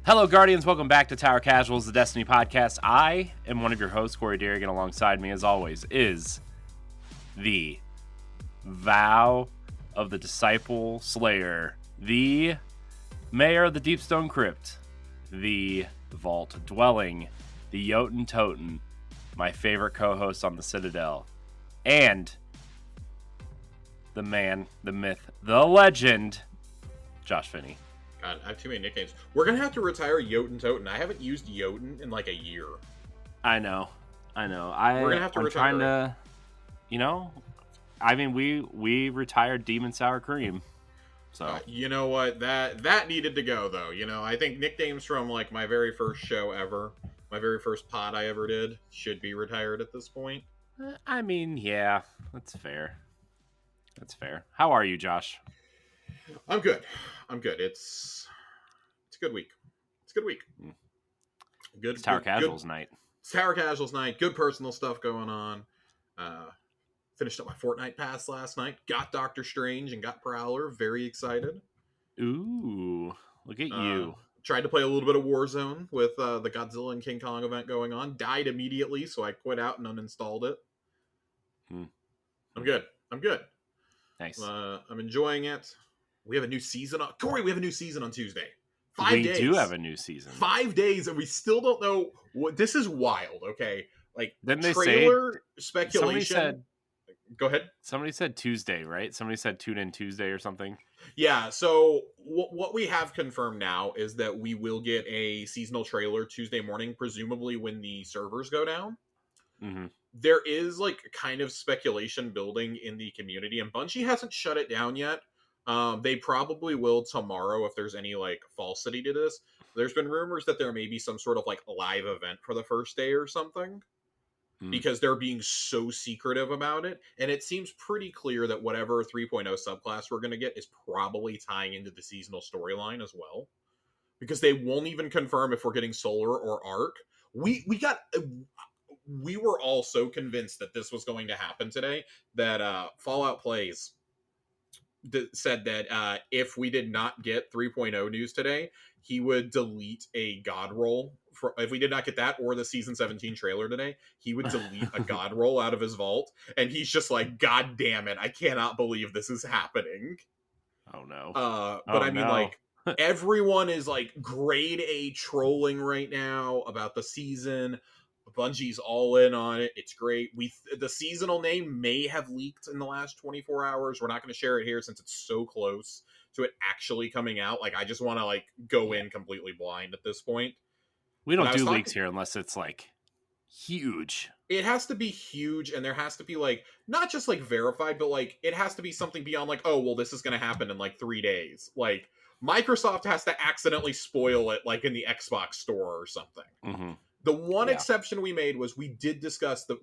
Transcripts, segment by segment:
Hello, Guardians. Welcome back to Tower Casuals, the Destiny podcast. I am one of your hosts, Corey Derrigan. Alongside me, as always, is the Vow of the Disciple Slayer, the Mayor of the Deepstone Crypt, the Vault Dwelling, the Jotun Toten, my favorite co-host on the Citadel, and the man, the myth, the legend, Josh Finney. God, I have too many nicknames. We're going to have to retire Jotun Toten. I haven't used Jotun in like a year. I know. We're going to have to retire trying to, we retired Demon Sour Cream. So you know what? That needed to go, though. I think nicknames from like my very first show ever, my very first pod I ever did, should be retired at this point. Yeah, that's fair. That's fair. How are you, Josh? I'm good. It's a good week. It's a good week. It's Tower Casuals night. It's Tower Casuals night. Good personal stuff going on. Finished up my Fortnite pass last night. Got Doctor Strange and got Prowler. Very excited. Ooh, look at you. Tried to play a little bit of Warzone with the Godzilla and King Kong event going on. Died immediately, so I quit out and uninstalled it. I'm good. Nice. I'm enjoying it. We have a new season on... Corey, we have a new season on Tuesday. 5 days. We do have a new season. 5 days, and we still don't know what... This is wild, okay? Like, then they trailer speculation... Go ahead. Somebody said Tuesday, right? Somebody said Tune In Tuesday or something. Yeah, so what we have confirmed now is that we will get a seasonal trailer Tuesday morning, presumably when the servers go down. Mm-hmm. There is, like, kind of speculation building in the community, and Bungie hasn't shut it down yet. They probably will tomorrow if there's any, like, falsity to this. There's been rumors that there may be some sort of, like, live event for the first day or something. Because they're being so secretive about it. And it seems pretty clear that whatever 3.0 subclass we're going to get is probably tying into the seasonal storyline as well. Because they won't even confirm if we're getting Solar or Arc. We were all so convinced that this was going to happen today that Fallout Plays said that if we did not get 3.0 news today, he would delete a god roll. If we did not get that or the season 17 trailer today, he would delete a god roll out of his vault. And he's just like, God damn it, I cannot believe this is happening. Oh no. Like, everyone is like grade A trolling right now about the season. Bungie's all in on it. It's great. The seasonal name may have leaked in the last 24 hours. We're not going to share it here since it's so close to it actually coming out. Like, I just want to like go in completely blind at this point. We don't do leaks here unless it's like huge. It has to be huge, and there has to be like not just like verified, but like it has to be something beyond like, oh well, this is going to happen in like 3 days. Like Microsoft has to accidentally spoil it, like in the Xbox store or something. Mm-hmm. The one exception we made was we did discuss the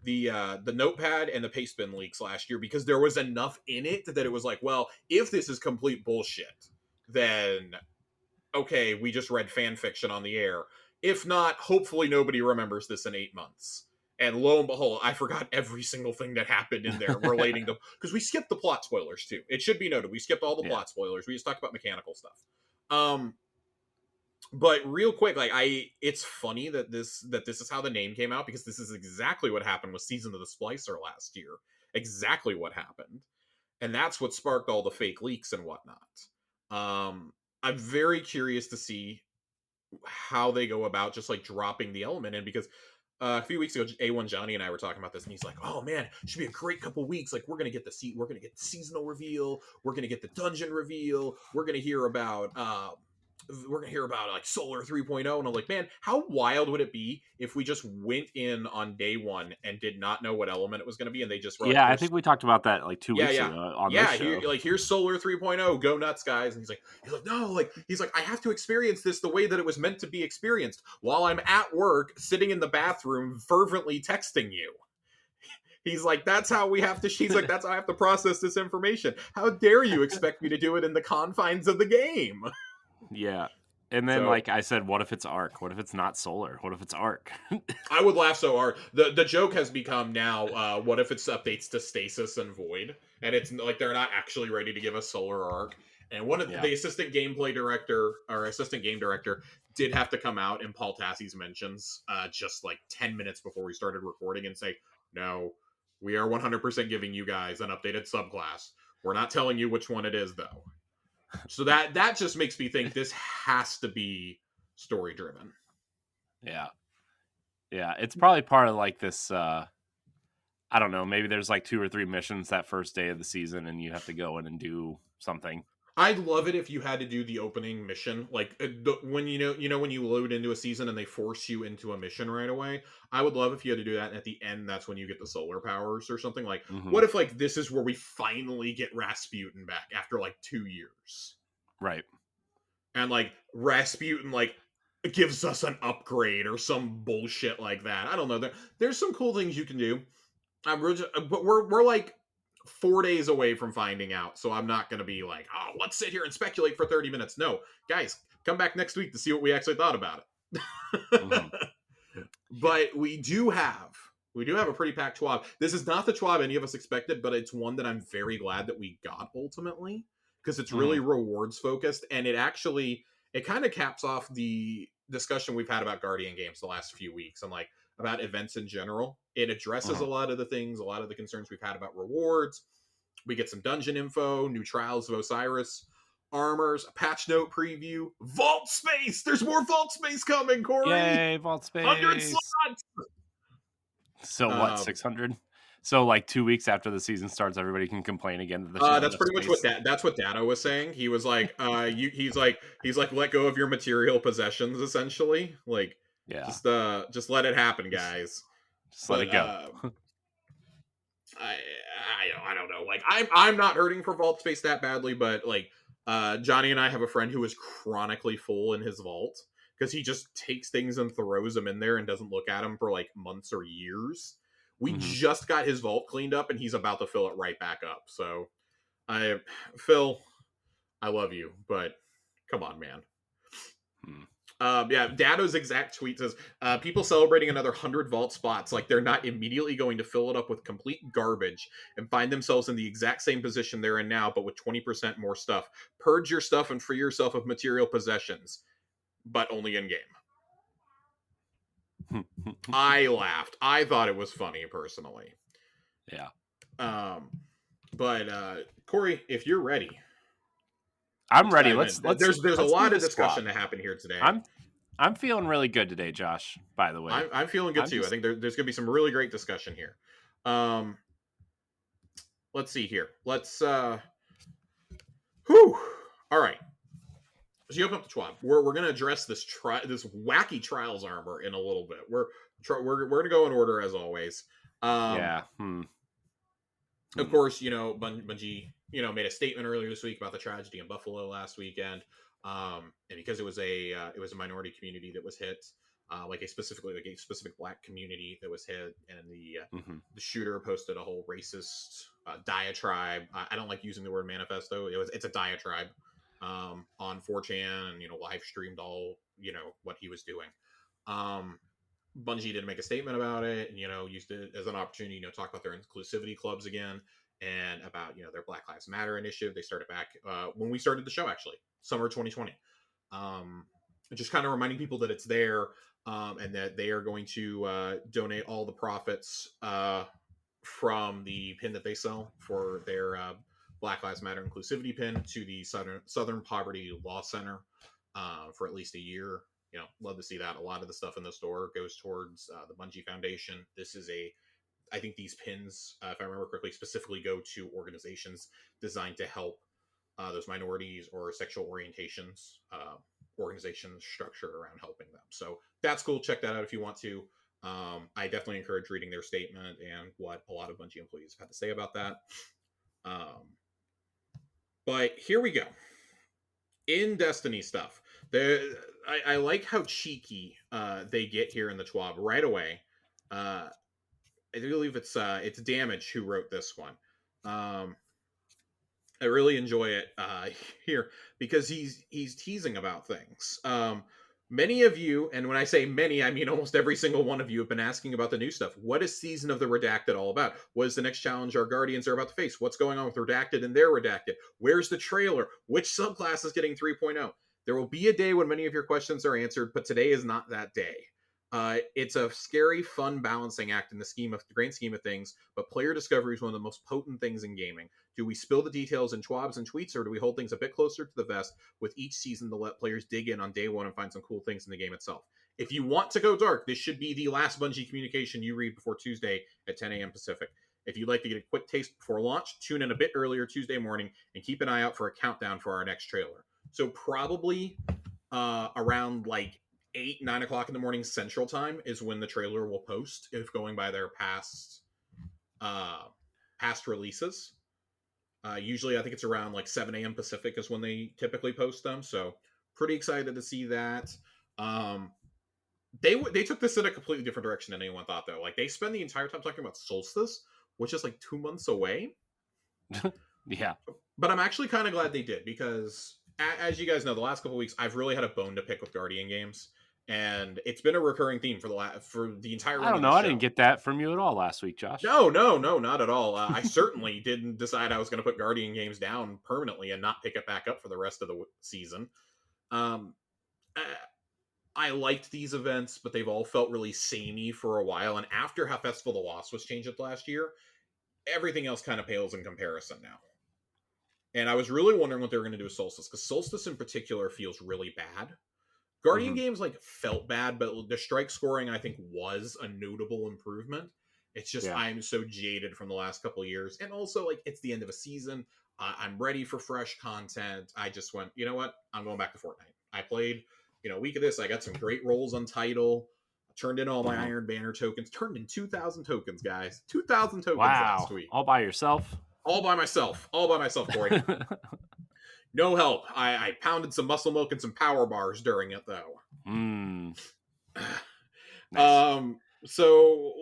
notepad and the pastebin leaks last year because there was enough in it that it was like, well, if this is complete bullshit, then okay, we just read fan fiction on the air. If not, hopefully nobody remembers this in 8 months. And lo and behold, I forgot every single thing that happened in there relating to... Because we skipped the plot spoilers, too. It should be noted. We skipped all the plot spoilers. We just talked about mechanical stuff. But real quick, like it's funny that this is how the name came out, because this is exactly what happened with Season of the Splicer last year. Exactly what happened. And that's what sparked all the fake leaks and whatnot. I'm very curious to see how they go about just like dropping the element in, because a few weeks ago, A1 Johnny and I were talking about this, and he's like, "Oh man, it should be a great couple weeks. Like we're gonna get the seasonal reveal, we're gonna get the dungeon reveal, we're gonna hear about like Solar 3.0." And I'm like, man, how wild would it be if we just went in on day one and did not know what element it was going to be, and they just wrote, I think we talked about that like 2 weeks ago on this show. Here's Solar 3.0, go nuts, guys. And he's like, no, I have to experience this the way that it was meant to be experienced while I'm at work, sitting in the bathroom, fervently texting you. He's like, that's how we have to. She's like, that's how I have to process this information. How dare you expect me to do it in the confines of the game? Yeah. And then, like I said, what if it's Arc? What if it's not Solar? What if it's Arc? I would laugh so hard. The joke has become now, what if it's updates to Stasis and Void? And it's like they're not actually ready to give us Solar or Arc. And one of Yeah. the assistant gameplay director or assistant game director did have to come out in Paul Tassie's mentions just like 10 minutes before we started recording and say, no, we are 100% giving you guys an updated subclass. We're not telling you which one it is, though. So that just makes me think this has to be story driven. Yeah. Yeah. It's probably part of like this. I don't know. Maybe there's like 2 or 3 missions that first day of the season, and you have to go in and do something. I'd love it if you had to do the opening mission, like when when you load into a season and they force you into a mission right away. I would love if you had to do that, and at the end, that's when you get the solar powers or something. Like, Hmm. what if like this is where we finally get Rasputin back after like 2 years, Right. and like Rasputin like gives us an upgrade or some bullshit like that. I don't know. There's some cool things you can do. But we're like 4 days away from finding out, so I'm not going to be like, oh, let's sit here and speculate for 30 minutes. No, guys, come back next week to see what we actually thought about Hmm. it. But we do have a pretty packed TWAB. This is not the TWAB any of us expected, but it's one that I'm very glad that we got ultimately because it's Hmm. really rewards focused, and it kind of caps off the discussion we've had about Guardian games the last few weeks and like about events in general. It addresses Hmm. a lot of a lot of the concerns we've had about rewards. We get some dungeon info, new trials of Osiris, armors, a patch note preview, vault space. There's more vault space coming, Corey. Yay, vault 100 space. slots. So what, Um, 600? So like 2 weeks after the season starts, everybody can complain again that there's not that's enough pretty much what space. that's what Dado was saying. He was like, he's like, let go of your material possessions, essentially. Like, Yeah. just let it happen, Just, guys. just let But it go. I don't know. Like I'm not hurting for vault space that badly, but like Johnny and I have a friend who is chronically full in his vault because he just takes things and throws them in there and doesn't look at them for like months or years. We Hmm. just got his vault cleaned up and he's about to fill it right back up. So Phil, I love you, but come on, man. Hmm. Yeah, Dado's exact tweet says, people celebrating another 100 vault spots like they're not immediately going to fill it up with complete garbage and find themselves in the exact same position they're in now, but with 20% more stuff. Purge your stuff and free yourself of material possessions, but only in game. I laughed. I thought it was funny, personally. Yeah. Um, but Corey, if you're ready, I'm let's ready. dive Let's in. let's There's a let's do lot of this discussion squab. to happen here today. I'm feeling really good today, Josh, by the way. I'm feeling good I'm too. I just think there's going to be some really great discussion here. Um, let's see here. Whew. All right. So you open up the TWAB. We're going to address this wacky trials armor in a little bit. We're going to go in order as always. Um, yeah. Hmm. of Hmm. course, Bungie, made a statement earlier this week about the tragedy in Buffalo last weekend. And because it was a minority community that was hit, like a specific black community that was hit, and Hmm. the shooter posted a whole racist diatribe. I don't like using the word manifesto. It's a diatribe on 4chan, and live streamed all what he was doing. Um, Bungie did make a statement about it, and used it as an opportunity, talk about their inclusivity clubs again, and about their Black Lives Matter initiative. They started back when we started the show, actually, summer 2020. Um, just kind of reminding people that it's there, and that they are going to donate all the profits from the pin that they sell for their Black Lives Matter inclusivity pin to the Southern Poverty Law Center for at least a year. Love to see that. A lot of the stuff in the store goes towards the Bungie Foundation. I think these pins, if I remember correctly, specifically go to organizations designed to help those minorities or sexual orientations, organizations structured around helping them. So that's cool. Check that out if you want to. I definitely encourage reading their statement and what a lot of Bungie employees have had to say about that. Um, but here we go. In Destiny stuff, I like how cheeky they get here in the TWAB right away. I believe it's Damage who wrote this one. I really enjoy it here because he's teasing about things. Many of you, and when I say many, I mean almost every single one of you, have been asking about the new stuff. What is Season of the Redacted all about? What is the next challenge our Guardians are about to face? What's going on with Redacted and their Redacted? Where's the trailer? Which subclass is getting 3.0? There will be a day when many of your questions are answered, but today is not that day. It's a scary, fun balancing act in the grand scheme of things, but player discovery is one of the most potent things in gaming. Do we spill the details in twabs and tweets, or do we hold things a bit closer to the vest with each season to let players dig in on day one and find some cool things in the game itself? If you want to go dark, this should be the last Bungie communication you read before Tuesday at 10 a.m. Pacific. If you'd like to get a quick taste before launch, tune in a bit earlier Tuesday morning and keep an eye out for a countdown for our next trailer. So probably around like 8, 9 o'clock in the morning Central Time is when the trailer will post, if going by their past releases. Usually, I think it's around like 7 a.m. Pacific is when they typically post them. So, pretty excited to see that. They took this in a completely different direction than anyone thought, though. Like, they spend the entire time talking about Solstice, which is like 2 months away. Yeah. But I'm actually kind of glad they did, because, as you guys know, the last couple weeks, I've really had a bone to pick with Guardian games. And it's been a recurring theme for the entire run I don't of know. the I show. didn't get that from you at all last week, Josh. No, not at all. I certainly didn't decide I was going to put Guardian games down permanently and not pick it back up for the rest of the season. Um, I liked these events, but they've all felt really samey for a while. And after how Festival of the Lost was changed up last year, everything else kind of pales in comparison now. And I was really wondering what they were going to do with Solstice, because Solstice in particular feels really bad. Guardian games like felt bad, but the strike scoring I think was a notable improvement. It's just I'm so jaded from the last couple of years, and also like it's the end of a season. I'm ready for fresh content. I just went, you know what? I'm going back to Fortnite. I played, a week of this. I got some great rolls on title. Turned in all my Iron Banner tokens. Turned in 2,000 tokens, guys. 2,000 tokens last week. All by yourself? All by myself. All by myself, Corey. No help. I pounded some muscle milk and some power bars during it, though. Nice. So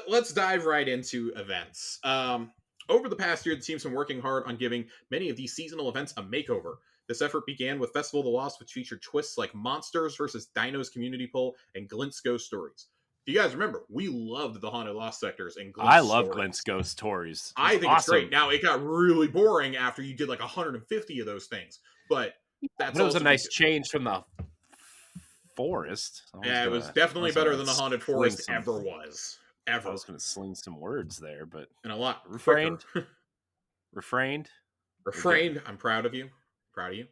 let's dive right into events. Over the past year, the team's been working hard on giving many of these seasonal events a makeover. This effort began with Festival of the Lost, which featured twists like Monsters versus Dinos Community Poll and Glint's Ghost Stories. Do you guys remember? We loved the Haunted Lost sectors and Glint's I love Glint's Ghost Stories. I think it's great. Now, it got really boring after you did like 150 of those things, but it was a nice change from the forest. Yeah, it was definitely better than the Haunted Forest ever was. Ever. I was going to sling some words there, but and a lot refrained. Refrained. I'm proud of you. Proud of you.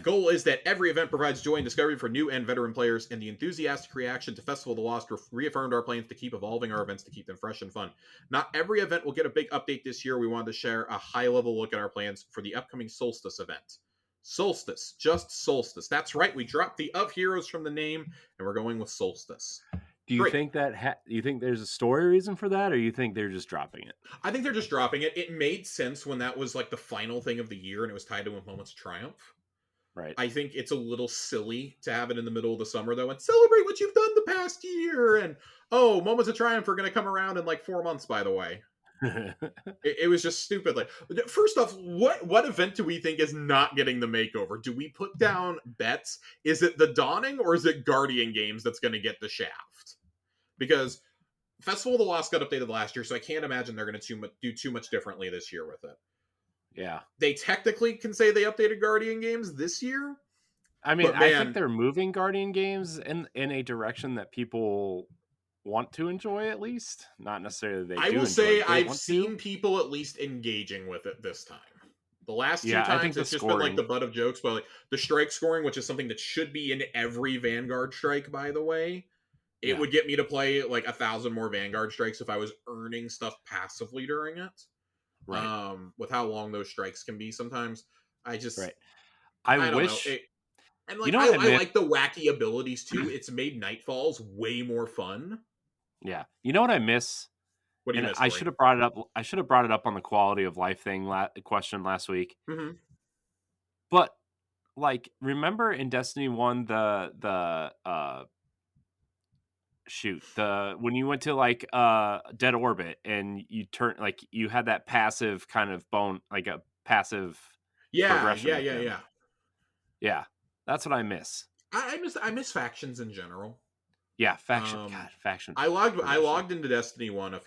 Goal is that every event provides joy and discovery for new and veteran players, and the enthusiastic reaction to Festival of the Lost reaffirmed our plans to keep evolving our events to keep them fresh and fun. Not every event will get a big update this year. We wanted to share a high-level look at our plans for the upcoming Solstice event. Solstice, just Solstice. That's right. We dropped the of heroes from the name, and we're going with Solstice. Do you think that? You think there's a story reason for that, or you think they're just dropping it? I think they're just dropping it. It made sense when that was like the final thing of the year, and it was tied to a Moments of Triumph. Right. I think it's a little silly to have it in the middle of the summer, though, and celebrate what you've done the past year. And Moments of Triumph are going to come around in like 4 months, by the way. It was just stupid. Like, first off, what event do we think is not getting the makeover? Do we put down bets? Is it the Dawning or is it Guardian Games that's going to get the shaft? Because Festival of the Lost got updated last year, so I can't imagine they're going to do too much differently this year with it. Yeah. They technically can say they updated Guardian Games this year. I mean, I think they're moving Guardian Games in a direction that people want to enjoy, at least. Not necessarily they do. I will say I've seen people at least engaging with it this time. The last 2 times it's just been like the butt of jokes, but like the strike scoring, which is something that should be in every Vanguard strike, by the way. It would get me to play like 1,000 more Vanguard strikes if I was earning stuff passively during it. Right. With how long those strikes can be sometimes. I just I wish know. And like I like the wacky abilities too. It's made Nightfalls way more fun. Yeah. You know what I miss? What do you miss? I should have brought it up. I should have brought it up on the quality of life thing question last week. Mm-hmm. But like, remember in Destiny 1 when you went to like dead orbit and you turn like you had that passive kind of like a passive progression. Yeah. Yeah, that's what I miss. I miss factions in general. Yeah, faction. Um, God, faction I progression. logged into Destiny 1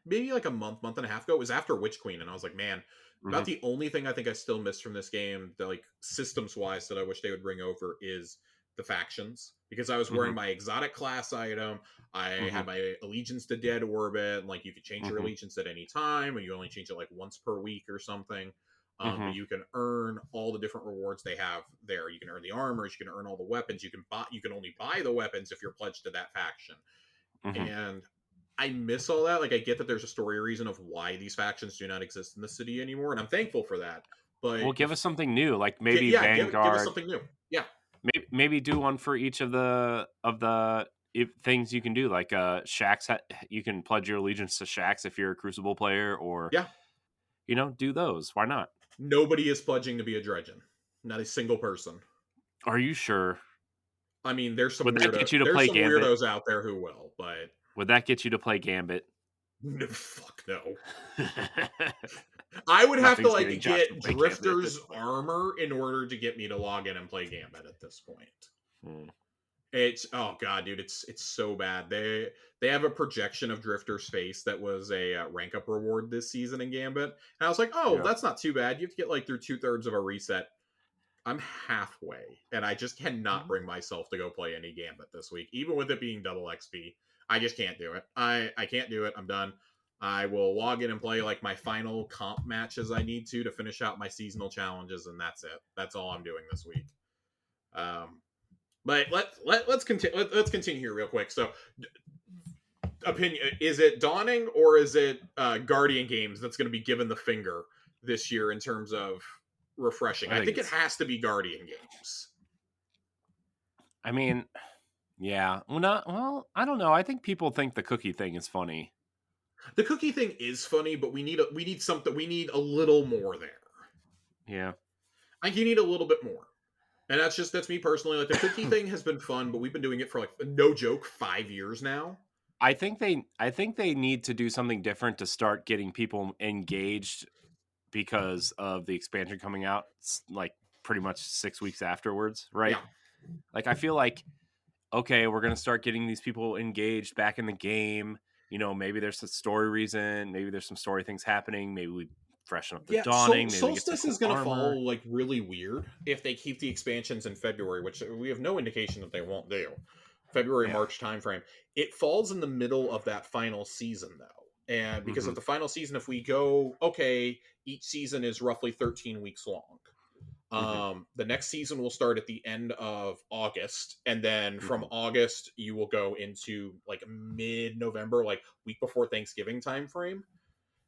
maybe like a month and a half ago. It was after Witch Queen, and I was like, man, Hmm. about the only thing I think I still miss from this game, that like systems wise, that I wish they would bring over is the factions. Because I was wearing Hmm. my exotic class item, I Hmm. had my allegiance to Dead Orbit, and like you could change your Hmm. allegiance at any time, and you only change it like once per week or something. But Hmm. you can earn all the different rewards they have there. You can earn the armors, you can earn all the weapons. You can only buy the weapons if you're pledged to that faction. Hmm. And I miss all that. Like, I get that there's a story reason of why these factions do not exist in the city anymore, and I'm thankful for that. But Well, give us something new, like get maybe yeah, give us Vanguard. something new. Yeah, Maybe do one for each of the things you can do. Like Shax, you can pledge your allegiance to Shax if you're a Crucible player, or yeah. do those. Why not? Nobody is pledging to be a Dredgen. Not a single person. Are you sure? I mean, Would that get you to there's play some Gambit? weirdos out there who will, but Would that get you to play Gambit? no, fuck no. I would have to Nothing's like getting Josh to get play Gambit at this Drifter's point. armor in order to get me to log in and play Gambit at this point. Hmm. It's oh god, dude, it's so bad. They have a projection of Drifter's face that was a rank up reward this season in Gambit, and I was like, oh, Yeah. that's not too bad. You have to get like through 2/3 of a reset. I'm halfway, and I just cannot bring myself to go play any Gambit this week, even with it being double XP. I just can't do it. I can't do it. I'm done. I will log in and play like my final comp matches I need to finish out my seasonal challenges, and that's it. That's all I'm doing this week. Um, but let's continue. Let's continue here real quick. So, opinion: is it Dawning or is it Guardian Games that's going to be given the finger this year in terms of refreshing? I I think think it it's. has to be Guardian Games. I mean, yeah. Well, not. Well, I don't know. I think people think the cookie thing is funny. The cookie thing is funny, but we need something. We need a little more there. Yeah. Like you need a little bit more. And that's me personally. Like the cookie thing has been fun, but we've been doing it for like no joke 5 years now. I think they need to do something different to start getting people engaged because of the expansion coming out like pretty much 6 weeks afterwards, right? Yeah, Like I feel like okay, we're gonna start getting these people engaged back in the game. Maybe there's a story reason, maybe there's some story things happening, maybe we freshen up the yeah. dawning, maybe we get some Solstice is cool gonna fall armor. like really weird if they keep the expansions in February, which we have no indication that they won't do. February Yeah. March timeframe. It falls in the middle of that final season though, and because Hmm. of the final season, if we go okay, each season is roughly 13 weeks long. Hmm. The next season will start at the end of August, and then from Hmm. August you will go into like mid-November, like week before Thanksgiving time frame.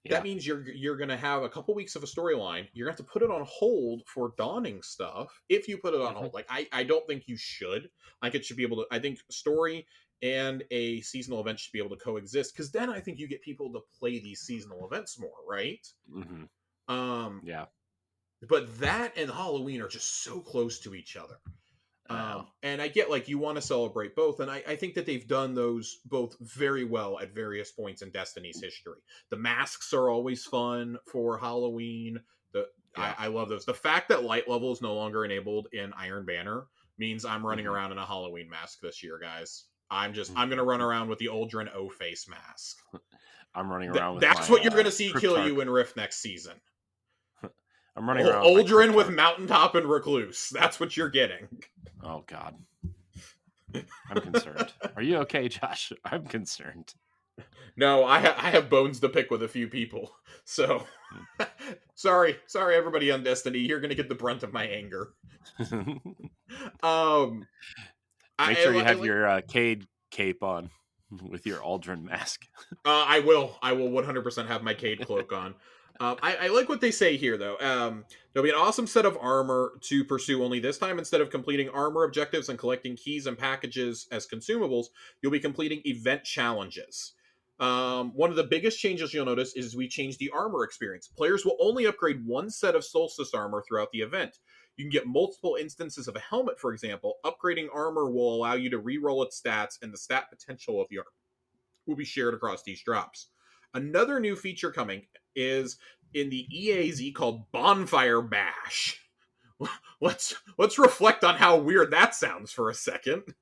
That Yeah. means you're gonna have a couple weeks of a storyline. You're gonna have to put it on hold for dawning stuff if you put it on Hmm. hold. Like I don't think you should. I think it should be able to. I think story and a seasonal event should be able to coexist because then I think you get people to play these seasonal events more, right? Hmm. Um, Yeah. but that and Halloween are just so close to each other. Yeah. And I get like you want to celebrate both, and I think that they've done those both very well at various points in Destiny's history. The masks are always fun for Halloween. Yeah. I love those. The fact that light level is no longer enabled in Iron Banner means I'm running Hmm. around in a Halloween mask this year, guys. I'm gonna run around with the Aldrin O face mask. I'm running around with That's my what you're gonna see kill Cryptarch. you in Rift next season. I'm running around with my Aldrin with Cryptarch. Mountaintop and Recluse. That's what you're getting. Oh God. I'm concerned. Are you okay, Josh? I'm concerned. No, I have bones to pick with a few people. So sorry everybody on Destiny, you're gonna get the brunt of my anger. Um, Make sure you I have like. your Cade cape on with your Aldrin mask. I will 100% have my Cade cloak on. I like what they say here, though. There'll be an awesome set of armor to pursue only this time. Instead of completing armor objectives and collecting keys and packages as consumables, you'll be completing event challenges. One of the biggest changes you'll notice is we changed the armor experience. Players will only upgrade one set of Solstice armor throughout the event. You can get multiple instances of a helmet, for example. Upgrading armor will allow you to reroll its stats, and the stat potential of the armor will be shared across these drops. Another new feature coming is in the EAZ called Bonfire Bash, let's reflect on how weird that sounds for a second.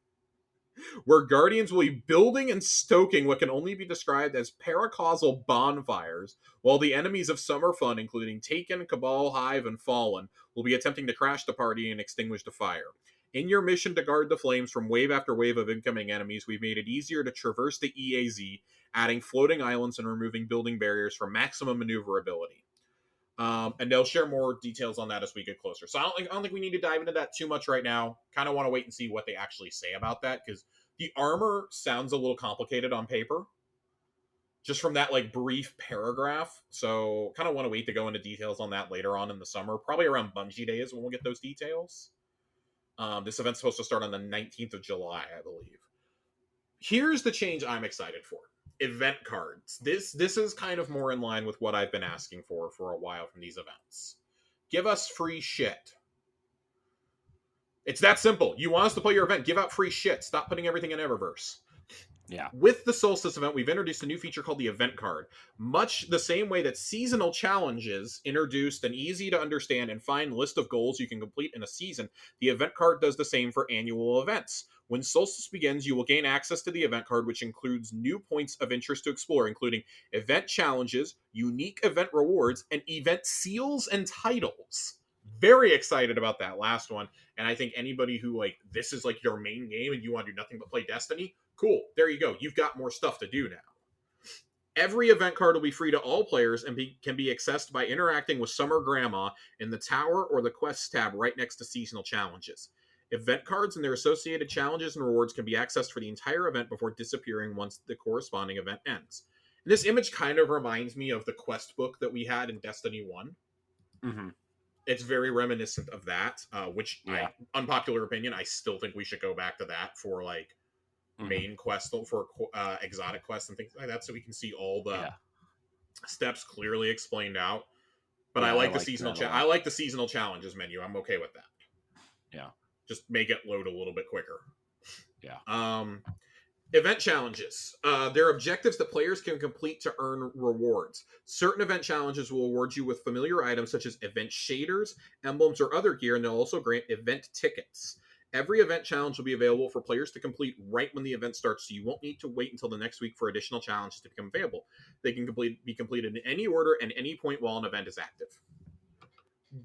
Where Guardians will be building and stoking what can only be described as paracausal bonfires, while the enemies of Summer Fun, including Taken, Cabal, Hive, and Fallen, will be attempting to crash the party and extinguish the fire. In your mission to guard the flames from wave after wave of incoming enemies, we've made it easier to traverse the EAZ, adding floating islands and removing building barriers for maximum maneuverability. And they'll share more details on that as we get closer. So I don't think we need to dive into that too much right now. Kind of want to wait and see what they actually say about that, because the armor sounds a little complicated on paper, just from that like brief paragraph. So kind of want to wait to go into details on that later on in the summer, probably around Bungie Days when we'll get those details. This event's supposed to start on the 19th of July, I believe. Here's the change I'm excited for. Event cards. This is kind of more in line with what I've been asking for a while from these events. Give us free shit. It's that simple. You want us to play your event, give out free shit. Stop putting everything in Eververse. Yeah. With the Solstice event, we've introduced a new feature called the event card. Much the same way that seasonal challenges introduced an easy to understand and find list of goals you can complete in a season, the event card does the same for annual events. When Solstice begins, you will gain access to the event card, which includes new points of interest to explore, including event challenges, unique event rewards, and event seals and titles. Very excited about that last one. And I think anybody who, like, this is like your main game and you want to do nothing but play Destiny, cool. There you go. You've got more stuff to do now. Every event card will be free to all players and can be accessed by interacting with Summer Grandma in the tower or the quests tab right next to seasonal challenges. Event cards and their associated challenges and rewards can be accessed for the entire event before disappearing once the corresponding event ends. And this image kind of reminds me of the quest book that we had in Destiny 1. Mm-hmm. It's very reminiscent of that, which, unpopular opinion, I still think we should go back to that for, like, main quest, for exotic quests and things like that, so we can see all the steps clearly explained out. But I like the seasonal I like the seasonal challenges menu. I'm okay with that. Yeah. Just make it load a little bit quicker. Yeah. Event challenges. They're objectives that players can complete to earn rewards. Certain event challenges will award you with familiar items such as event shaders, emblems, or other gear, and they'll also grant event tickets. Every event challenge will be available for players to complete right when the event starts, so you won't need to wait until the next week for additional challenges to become available. They can be completed in any order and any point while an event is active.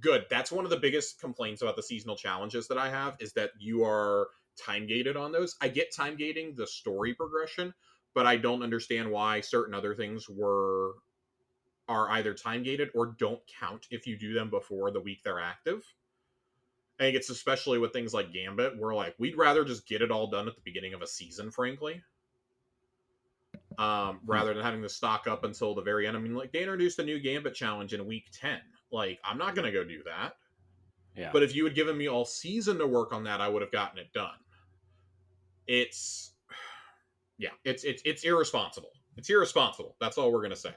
Good. That's one of the biggest complaints about the seasonal challenges that I have, is that you are time gated on those. I get time gating the story progression, but I don't understand why certain other things are either time gated or don't count if you do them before the week they're active. I think it's especially with things like Gambit, where, like, we'd rather just get it all done at the beginning of a season, frankly, rather than having to stock up until the very end. I mean, like, they introduced a new Gambit challenge in week 10. Like, I'm not going to go do that. Yeah. But if you had given me all season to work on that, I would have gotten it done. It's irresponsible. It's irresponsible. That's all we're going to say.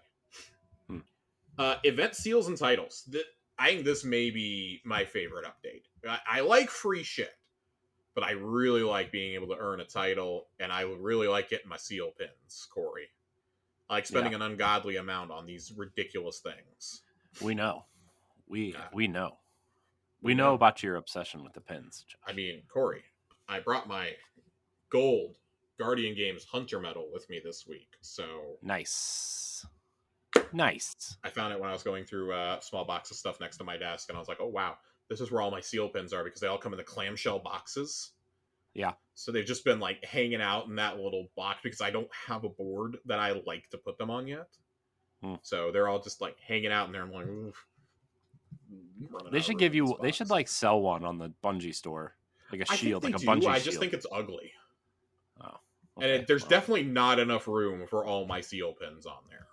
Event seals and titles. I think this may be my favorite update. I like free shit, but I really like being able to earn a title, and I really like getting my seal pins, Corey. I like spending an ungodly amount on these ridiculous things. We know. We know. We know about your obsession with the pins, Josh. I mean, Corey, I brought my gold Guardian Games Hunter medal with me this week, so... Nice. I found it when I was going through a small box of stuff next to my desk, and I was like, oh, wow, this is where all my seal pins are, because they all come in the clamshell boxes. Yeah. So they've just been, like, hanging out in that little box, because I don't have a board that I like to put them on yet. So they're all just, like, hanging out in there. I'm like, oof. They should give you. They should, like, sell one on the Bungie store, like a shield, like a Bungie shield. I just think it's ugly. Oh, okay. And there's definitely not enough room for all my seal pins on there.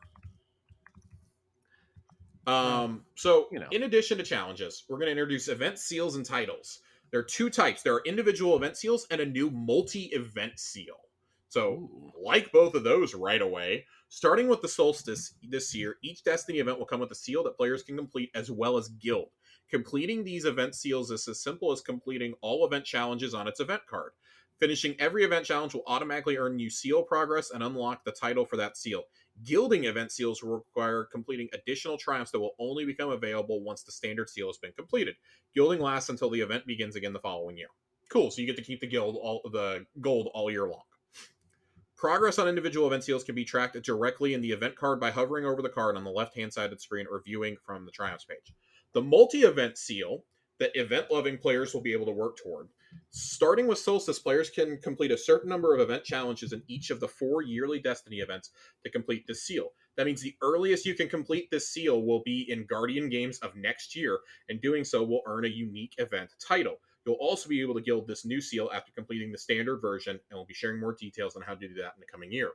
So, in addition to challenges, we're going to introduce event seals and titles. There are two types. There are individual event seals and a new multi-event seal. So, like both of those right away, starting with the Solstice this year, each Destiny event will come with a seal that players can complete, as well as guild. Completing these event seals is as simple as completing all event challenges on its event card. Finishing every event challenge will automatically earn you seal progress and unlock the title for that seal. Gilding event seals will require completing additional triumphs that will only become available once the standard seal has been completed. Gilding lasts until the event begins again the following year. Cool, so you get to keep the gold all year long. Progress on individual event seals can be tracked directly in the event card by hovering over the card on the left-hand side of the screen or viewing from the triumphs page. The multi-event seal that event-loving players will be able to work toward. Starting with Solstice, players can complete a certain number of event challenges in each of the 4 yearly Destiny events to complete this seal. That means the earliest you can complete this seal will be in Guardian Games of next year, and doing so will earn a unique event title. You'll also be able to gild this new seal after completing the standard version, and we'll be sharing more details on how to do that in the coming year.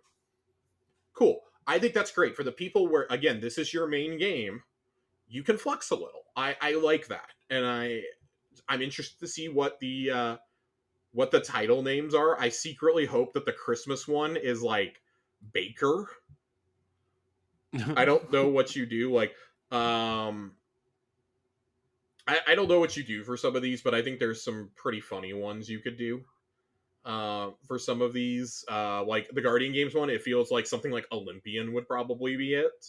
Cool. I think that's great for the people where, again, this is your main game. You can flex a little. I like that, and I'm interested to see what the title names are. I secretly hope that the Christmas one is like Baker. I don't know what you do. Like, I don't know what you do for some of these, but I think there's some pretty funny ones you could do. For some of these, like the Guardian Games one, it feels like something like Olympian would probably be it.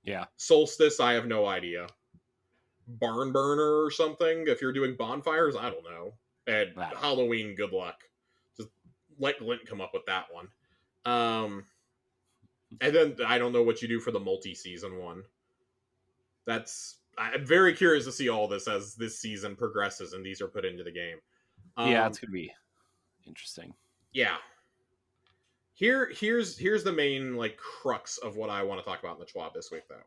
Yeah. Solstice, I have no idea. Barn burner or something. If you're doing bonfires, I don't know. And Halloween, good luck. Just let Glint come up with that one. And then I don't know what you do for the multi-season one. I'm very curious to see all this as this season progresses and these are put into the game. Yeah, it's gonna be interesting. Yeah. Here's the main like crux of what I want to talk about in the Schwab this week, though,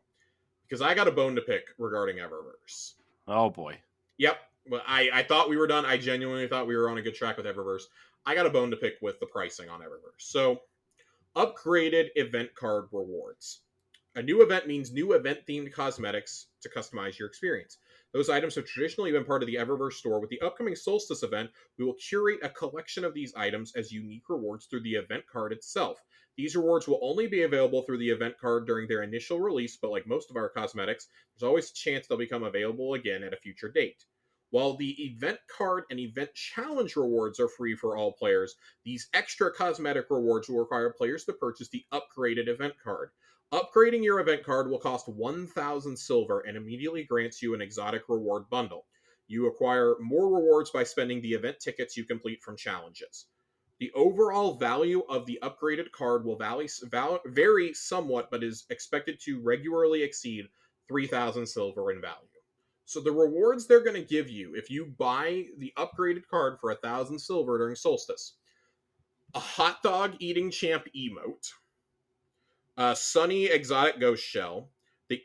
because I got a bone to pick regarding Eververse. Oh boy. Yep. Well, I thought we were done. I genuinely thought we were on a good track with Eververse. I got a bone to pick with the pricing on Eververse. So, upgraded event card rewards. A new event means new event-themed cosmetics to customize your experience. Those items have traditionally been part of the Eververse store. With the upcoming Solstice event, we will curate a collection of these items as unique rewards through the event card itself. These rewards will only be available through the event card during their initial release, but like most of our cosmetics, there's always a chance they'll become available again at a future date. While the event card and event challenge rewards are free for all players, these extra cosmetic rewards will require players to purchase the upgraded event card. Upgrading your event card will cost 1,000 silver and immediately grants you an exotic reward bundle. You acquire more rewards by spending the event tickets you complete from challenges. The overall value of the upgraded card will vary somewhat, but is expected to regularly exceed 3,000 silver in value. So the rewards they're going to give you if you buy the upgraded card for 1,000 silver during Solstice: a hot dog eating champ emote, Sunny Exotic Ghost Shell, the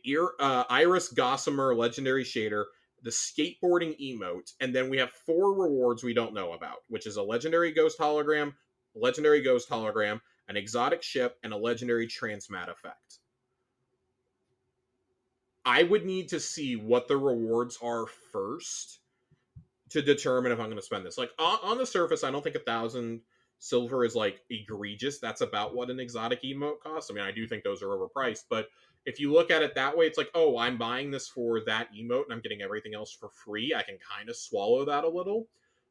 Iris Gossamer Legendary Shader, the Skateboarding Emote, and then we have 4 rewards we don't know about, which is a Legendary Ghost Hologram, an Exotic Ship, and a Legendary Transmat Effect. I would need to see what the rewards are first to determine if I'm going to spend this. Like, on the surface, I don't think 1,000 silver is like egregious. That's about what an exotic emote costs. I mean, I do think those are overpriced, but if you look at it that way, it's like, oh, I'm buying this for that emote and I'm getting everything else for free. I can kind of swallow that a little.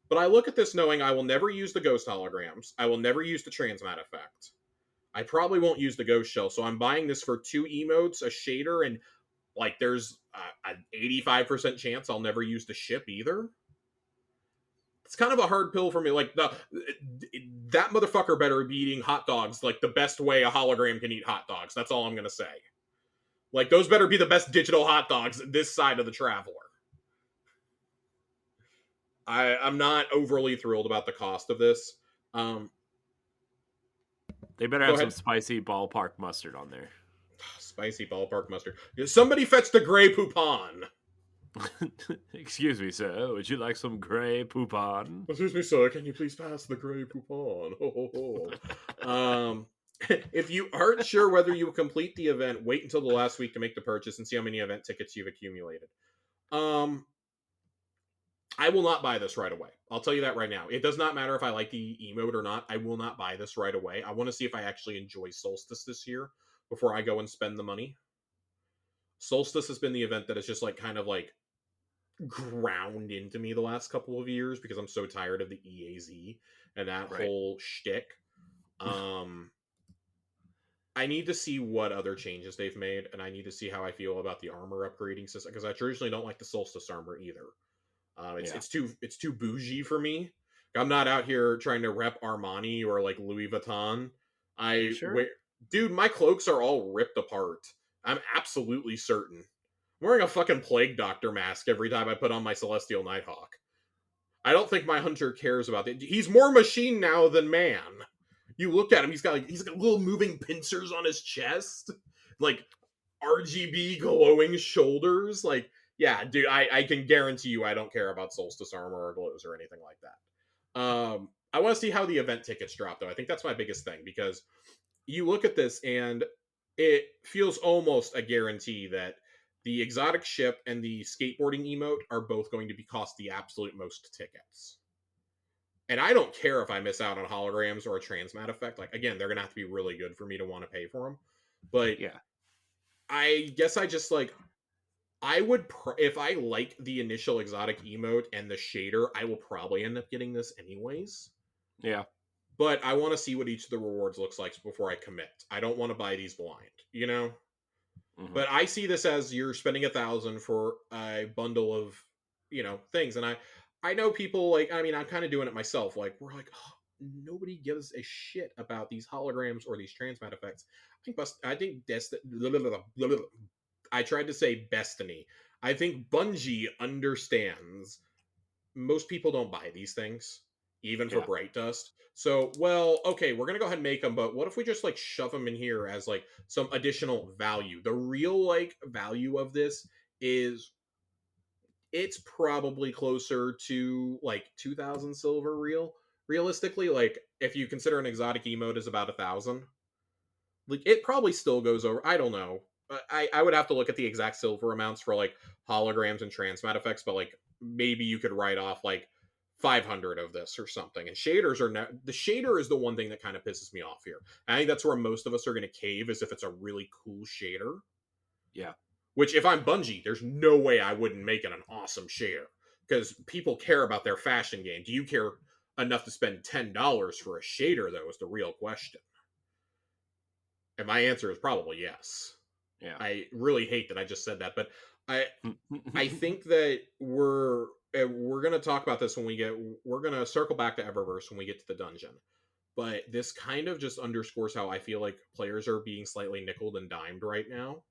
But I look at this knowing I will never use the ghost holograms. I will never use the transmat effect. I probably won't use the ghost shell. So I'm buying this for 2 emotes, a shader, and like there's an 85% chance I'll never use the ship either. It's kind of a hard pill for me. Like, that motherfucker better be eating hot dogs like the best way a hologram can eat hot dogs. That's all I'm going to say. Like, those better be the best digital hot dogs this side of the Traveler. I'm not overly thrilled about the cost of this. They better have some spicy ballpark mustard on there. Spicy ballpark mustard. Somebody fetch the Grey Poupon. Excuse me, sir. Would you like some Grey Poupon? Excuse me, sir. Can you please pass the Grey Poupon? If you aren't sure whether you will complete the event, wait until the last week to make the purchase and see how many event tickets you've accumulated. I will not buy this right away. I'll tell you that right now. It does not matter if I like the emote or not. I will not buy this right away. I want to see if I actually enjoy Solstice this year before I go and spend the money. Solstice has been the event that is just like kind of like ground into me the last couple of years because I'm so tired of the EAZ and that whole shtick. I need to see what other changes they've made, and I need to see how I feel about the armor upgrading system, because I traditionally don't like the Solstice armor either. It's Yeah. it's too bougie for me. I'm not out here trying to rep Armani or like Louis Vuitton. Are you I sure? wear, dude, my cloaks are all ripped apart. I'm absolutely certain. I'm wearing a fucking plague doctor mask every time I put on my Celestial Nighthawk. I don't think my hunter cares about it. He's more machine now than man. You look at him; he's got little moving pincers on his chest, like RGB glowing shoulders. Like, yeah, dude, I can guarantee you, I don't care about Solstice armor or glows or anything like that. I want to see how the event tickets drop, though. I think that's my biggest thing, because you look at this and it feels almost a guarantee that the exotic ship and the skateboarding emote are both going to be cost the absolute most tickets. And I don't care if I miss out on holograms or a transmat effect. Like, again, they're gonna have to be really good for me to want to pay for them. But Yeah. I guess I just like if I like the initial exotic emote and the shader, I will probably end up getting this anyways. Yeah. But I want to see what each of the rewards looks like before I commit. I don't want to buy these blind, you know. Mm-hmm. But I see this as you're spending 1,000 for a bundle of, things, and I know people like. I mean, I'm kind of doing it myself. Like, we're like, oh, nobody gives a shit about these holograms or these transmat effects. I think I tried to say Destiny. I think Bungie understands most people don't buy these things, even for Yeah. Bright Dust. So, well, okay, we're gonna go ahead and make them, but what if we just like shove them in here as like some additional value? The real like value of this is it's probably closer to like 2,000 silver realistically. Like, if you consider an exotic emote is about 1,000, like it probably still goes over. I don't know. I would have to look at the exact silver amounts for like holograms and transmat effects, but like maybe you could write off like 500 of this or something. And shaders are the shader is the one thing that kind of pisses me off here. I think that's where most of us are going to cave, is if it's a really cool shader. Yeah. Which, if I'm Bungie, there's no way I wouldn't make it an awesome shader, because people care about their fashion game. Do you care enough to spend $10 for a shader, though? Is the real question. And my answer is probably yes. Yeah. I really hate that I just said that, but I think that we're gonna talk about this when we're gonna circle back to Eververse when we get to the dungeon. But this kind of just underscores how I feel like players are being slightly nickeled and dimed right now.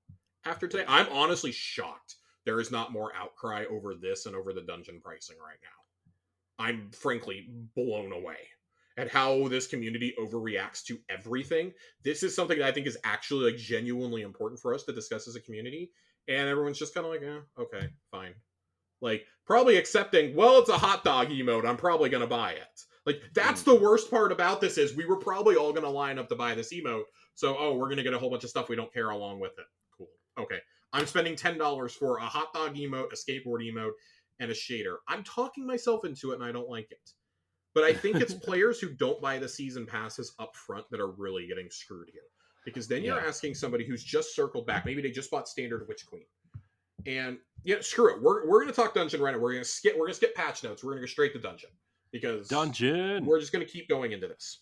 After today, Yeah. I'm honestly shocked there is not more outcry over this and over the dungeon pricing right now. I'm frankly blown away at how this community overreacts to everything. This is something that I think is actually like genuinely important for us to discuss as a community, and everyone's just kind of like, okay, fine. Like, probably accepting, well, it's a hot dog emote, I'm probably gonna buy it. Like, that's the worst part about this, is we were probably all gonna line up to buy this emote, so we're gonna get a whole bunch of stuff we don't care along with it. Cool. Okay. I'm spending $10 for a hot dog emote, a skateboard emote, and a shader. I'm talking myself into it, and I don't like it. But I think it's players who don't buy the season passes up front that are really getting screwed here. Because then you're Yeah. asking somebody who's just circled back. Maybe they just bought standard Witch Queen. And yeah, screw it. We're gonna talk dungeon right now. We're gonna skip patch notes. We're gonna go straight to dungeon. Because Dungeon. we're just gonna keep going into this.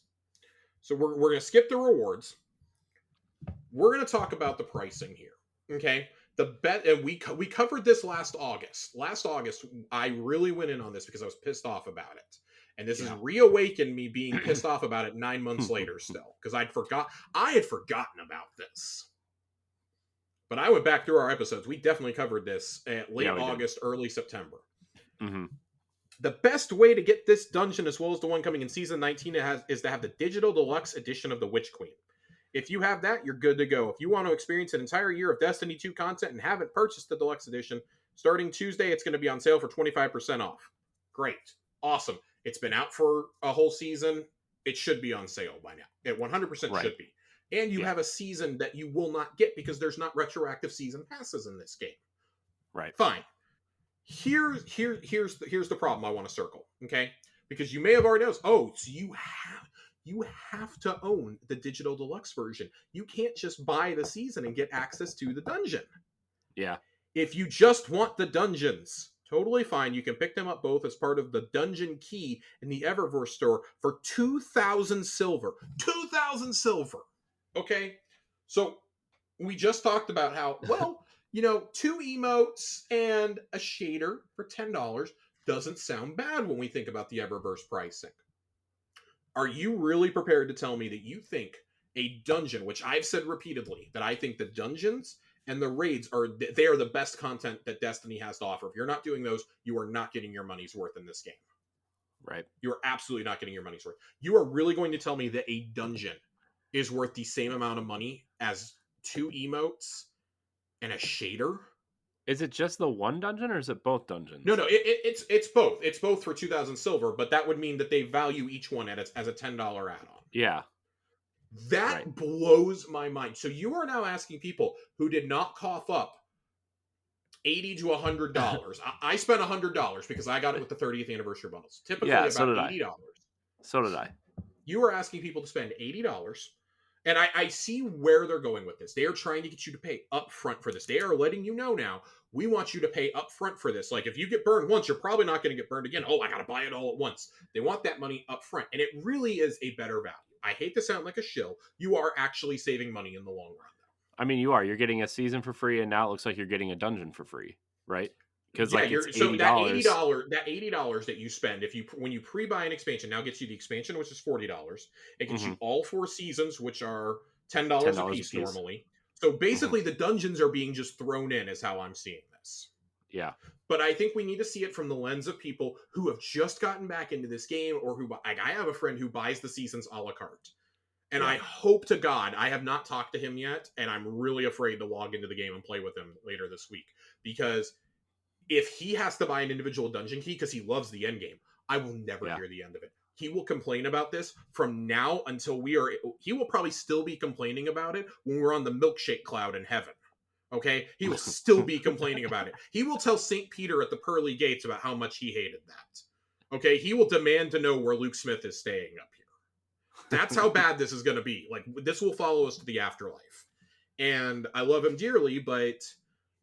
So we're gonna skip the rewards. We're gonna talk about the pricing here. Okay. The bet, and we covered this last August. Last August, I really went in on this because I was pissed off about it. And this has Yeah. reawakened me being pissed off about it 9 months later still. Because I had forgotten about this. But I went back through our episodes. We definitely covered this at late August, early September. Mm-hmm. The best way to get this dungeon, as well as the one coming in Season 19, is to have the Digital Deluxe Edition of the Witch Queen. If you have that, you're good to go. If you want to experience an entire year of Destiny 2 content and haven't purchased the Deluxe Edition, starting Tuesday, it's going to be on sale for 25% off. Great. Awesome. It's been out for a whole season. It should be on sale by now. It 100% should be. And you have a season that you will not get because there's not retroactive season passes in this game. Right. Fine. Here's the problem I want to circle, okay? Because you may have already noticed, so you have to own the digital deluxe version. You can't just buy the season and get access to the dungeon. Yeah. If you just want the dungeons, totally fine. You can pick them up both as part of the dungeon key in the Eververse store for 2,000 silver. 2,000 silver. Okay? So we just talked about how, well, two emotes and a shader for $10 doesn't sound bad when we think about the Eververse pricing. Are you really prepared to tell me that you think a dungeon, which I've said repeatedly, that I think the dungeons and the raids they are the best content that Destiny has to offer? If you're not doing those, you are not getting your money's worth in this game. Right. You are absolutely not getting your money's worth. You are really going to tell me that a dungeon is worth the same amount of money as two emotes and a shader? Is it just the one dungeon or is it both dungeons? No, it's both. It's both for 2,000 silver, but that would mean that they value each one as a $10 add-on. Yeah. That blows my mind. So you are now asking people who did not cough up $80 to $100. I spent $100 because I got it with the 30th anniversary bundles. Typically so about did $80. So did I. You are asking people to spend $80. And I see where they're going with this. They are trying to get you to pay upfront for this. They are letting you know now, we want you to pay upfront for this. Like, if you get burned once, you're probably not going to get burned again. Oh, I got to buy it all at once. They want that money upfront. And it really is a better value. I hate to sound like a shill. You are actually saving money in the long run. I mean, you are. You're getting a season for free, and now it looks like you're getting a dungeon for free, right? Because Yeah, like it's so $80. that $80 that you spend when you pre-buy an expansion now gets you the expansion, which is $40. It gets you all 4 seasons, which are $10 a piece normally. So basically, the dungeons are being just thrown in, is how I'm seeing this. Yeah. But I think we need to see it from the lens of people who have just gotten back into this game, or who, like, I have a friend who buys the seasons a la carte. And I hope to God, I have not talked to him yet, and I'm really afraid to log into the game and play with him later this week. Because if he has to buy an individual dungeon key because he loves the end game, I will never hear the end of it. He will complain about this from now until he will probably still be complaining about it when we're on the milkshake cloud in heaven. Okay? He will still be complaining about it. He will tell St. Peter at the pearly gates about how much he hated that. Okay? He will demand to know where Luke Smith is staying up here. That's how bad this is going to be. Like, this will follow us to the afterlife. And I love him dearly, but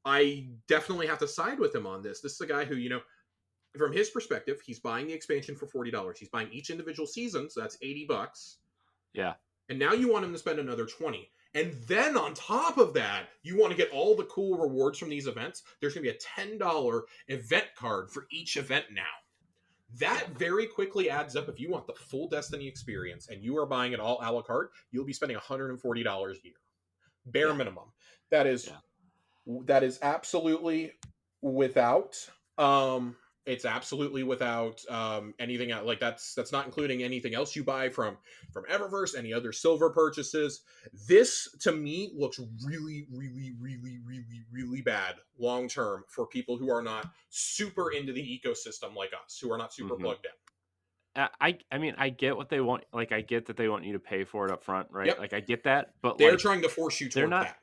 I definitely have to side with him on this. This is a guy who, from his perspective, he's buying the expansion for $40. He's buying each individual season, so that's $80. Yeah. And now you want him to spend another $20. And then on top of that, you want to get all the cool rewards from these events. There's going to be a $10 event card for each event now. That very quickly adds up. If you want the full Destiny experience and you are buying it all a la carte, you'll be spending $140 a year. Bare minimum. That is absolutely without it's absolutely without anything else. Like, that's not including anything else you buy from Eververse, any other silver purchases. This to me looks really, really, really, really, really bad long term for people who are not super into the ecosystem like us, who are not super plugged in. I mean, I get what they want. Like, I get that they want you to pay for it up front, right? Yep. Like, I get that, but they're trying to force you toward that.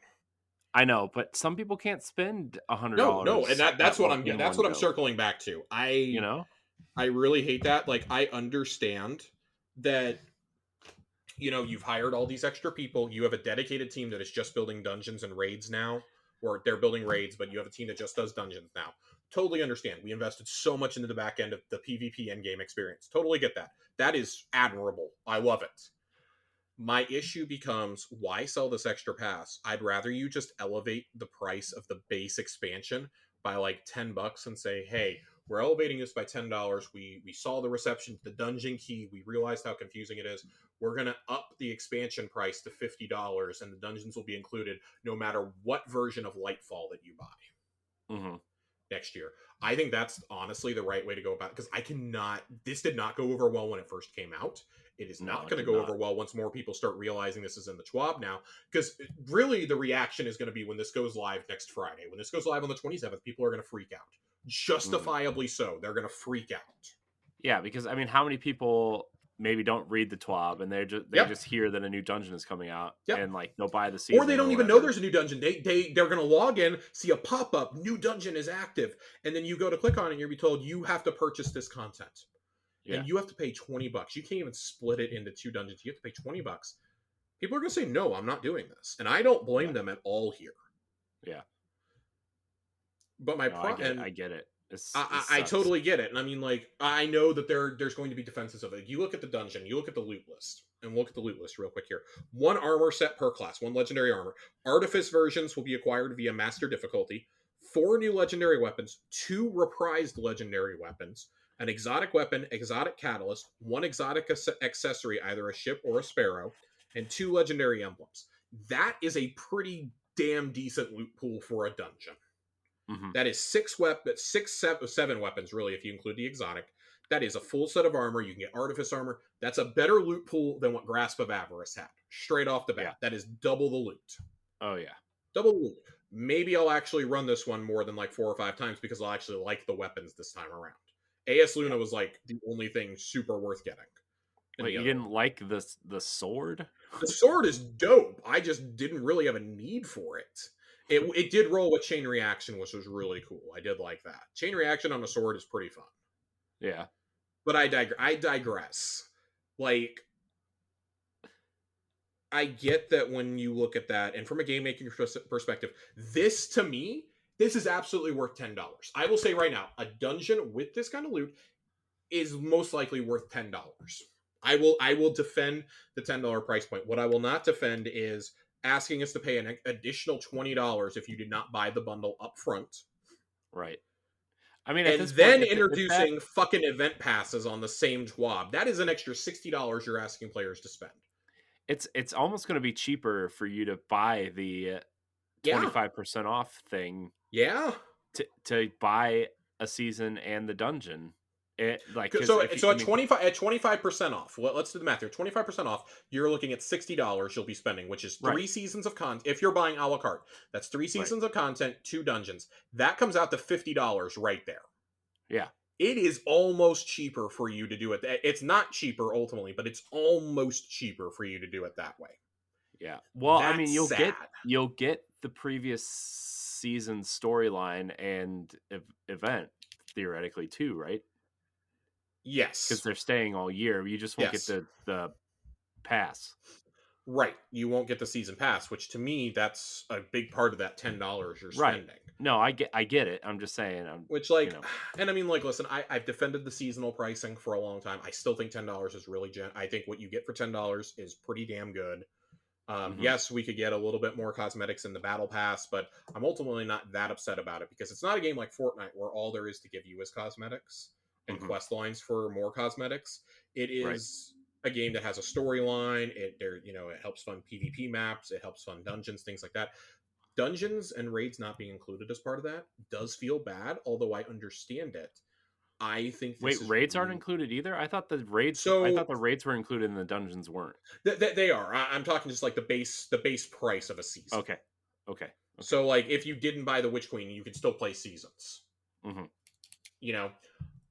I know, but some people can't spend $100. No, and that's what I'm circling back to. I really hate that. Like, I understand that, you've hired all these extra people. You have a dedicated team that is just building dungeons and raids now, or they're building raids, but you have a team that just does dungeons now. Totally understand. We invested so much into the back end of the PvP endgame experience. Totally get that. That is admirable. I love it. My issue becomes, why sell this extra pass? I'd rather you just elevate the price of the base expansion by like $10 and say, hey, we're elevating this by $10. We saw the reception to the dungeon key. We realized how confusing it is. We're going to up the expansion price to $50, and the dungeons will be included no matter what version of Lightfall that you buy next year. I think that's honestly the right way to go about it, because this did not go over well when it first came out. It is not going to go over well once more people start realizing this is in the TWAB now, because really the reaction is going to be when this goes live next Friday. When this goes live on the 27th, people are going to freak out. Justifiably so. They're going to freak out. Yeah, because, I mean, how many people maybe don't read the TWAB and they just hear that a new dungeon is coming out and like they'll buy the season, or they don't even know there's a new dungeon. They're going to log in, see a pop-up, new dungeon is active, and then you go to click on it and you'll be told you have to purchase this content. And you have to pay $20. You can't even split it into 2 dungeons. You have to pay $20. People are going to say, no, I'm not doing this. And I don't blame them at all here. Yeah. But I get it. I sucks. totally get it. And I mean, like, I know that there's going to be defenses of it. You look at the dungeon, you look at the loot list, and look at the loot list real quick here. One armor set per class, one legendary armor. Artifice versions will be acquired via master difficulty. 4 new legendary weapons, 2 reprised legendary weapons, an exotic weapon, exotic catalyst, 1 exotic accessory, either a ship or a sparrow, and 2 legendary emblems. That is a pretty damn decent loot pool for a dungeon. Mm-hmm. That is 7 weapons, really, if you include the exotic. That is a full set of armor. You can get artifice armor. That's a better loot pool than what Grasp of Avarice had. Straight off the bat. Yeah. That is double the loot. Oh yeah. Double the loot. Maybe I'll actually run this one more than like 4 or 5 times because I'll actually like the weapons this time around. AS Luna was like the only thing super worth getting. Wait, you didn't like the sword? The sword is dope. I just didn't really have a need for it. It did roll with chain reaction, which was really cool. I did like that. Chain reaction on a sword is pretty fun. Yeah. But I digress. Like, I get that when you look at that, and from a game making perspective, this to me, this is absolutely worth $10. I will say right now, a dungeon with this kind of loot is most likely worth $10. I will defend the $10 price point. What I will not defend is asking us to pay an additional $20 if you did not buy the bundle up front. Right. I mean, and then introducing fucking event passes on the same TWAB. That is an extra $60 you're asking players to spend. It's almost going to be cheaper for you to buy the 25% off thing. Yeah. To buy a season and the dungeon. At 25% off. Let's do the math here. 25% off. You're looking at $60 you'll be spending, which is 3 seasons of content. If you're buying a la carte, that's 3 seasons of content, 2 dungeons. That comes out to $50 right there. Yeah. It is almost cheaper for you to do it. It's not cheaper ultimately, but it's almost cheaper for you to do it that way. Yeah. Well, I mean, you'll get the previous season storyline and event theoretically too, right? Yes. Because they're staying all year. You just won't get the pass. Right. You won't get the season pass, which to me, that's a big part of that $10 you're spending. No, I get it. I'm just saying. And I mean, like, listen, I've defended the seasonal pricing for a long time. I still think $10 is really I think what you get for $10 is pretty damn good. Yes, we could get a little bit more cosmetics in the battle pass, but I'm ultimately not that upset about it because it's not a game like Fortnite where all there is to give you is cosmetics and quest lines for more cosmetics. It is a game that has a storyline. It helps fund PvP maps. It helps fund dungeons, things like that. Dungeons and raids not being included as part of that does feel bad, although I understand it. I think raids aren't included either. I thought the raids. I thought the raids were included and the dungeons weren't. They are. I'm talking just like the base price of a season. Okay. So like, if you didn't buy the Witch Queen, you could still play seasons.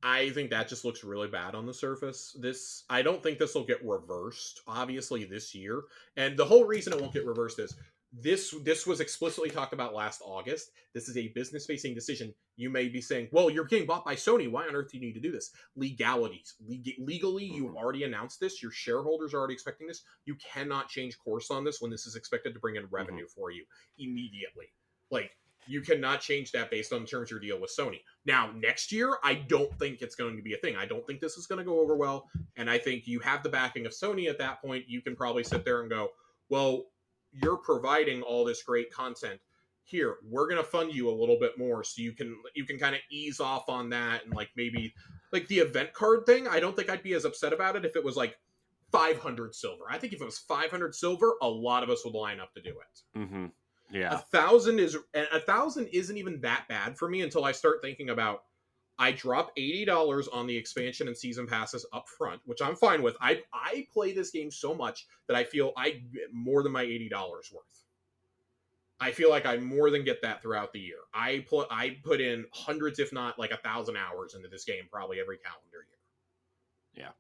I think that just looks really bad on the surface. I don't think this will get reversed, obviously, this year. And the whole reason it won't get reversed is this was explicitly talked about last August. This is a business-facing decision. You may be saying, well, you're getting bought by Sony. Why on earth do you need to do this? Legalities. Legally, you've already announced this. Your shareholders are already expecting this. You cannot change course on this when this is expected to bring in revenue for you immediately. Like, you cannot change that based on the terms of your deal with Sony. Now, next year, I don't think it's going to be a thing. I don't think this is going to go over well. And I think you have the backing of Sony at that point. You can probably sit there and go, well, you're providing all this great content. Here, we're going to fund you a little bit more so you can kind of ease off on that. And like maybe like the event card thing, I don't think I'd be as upset about it if it was like 500 silver. I think if it was 500 silver, a lot of us would line up to do it. Yeah. 1,000 isn't even that bad for me until I start thinking about I drop $80 on the expansion and season passes up front, which I'm fine with. I play this game so much that I feel I get more than my $80 worth. I feel like I more than get that throughout the year. I put in hundreds, if not like 1,000 hours into this game probably every calendar Yeah. year.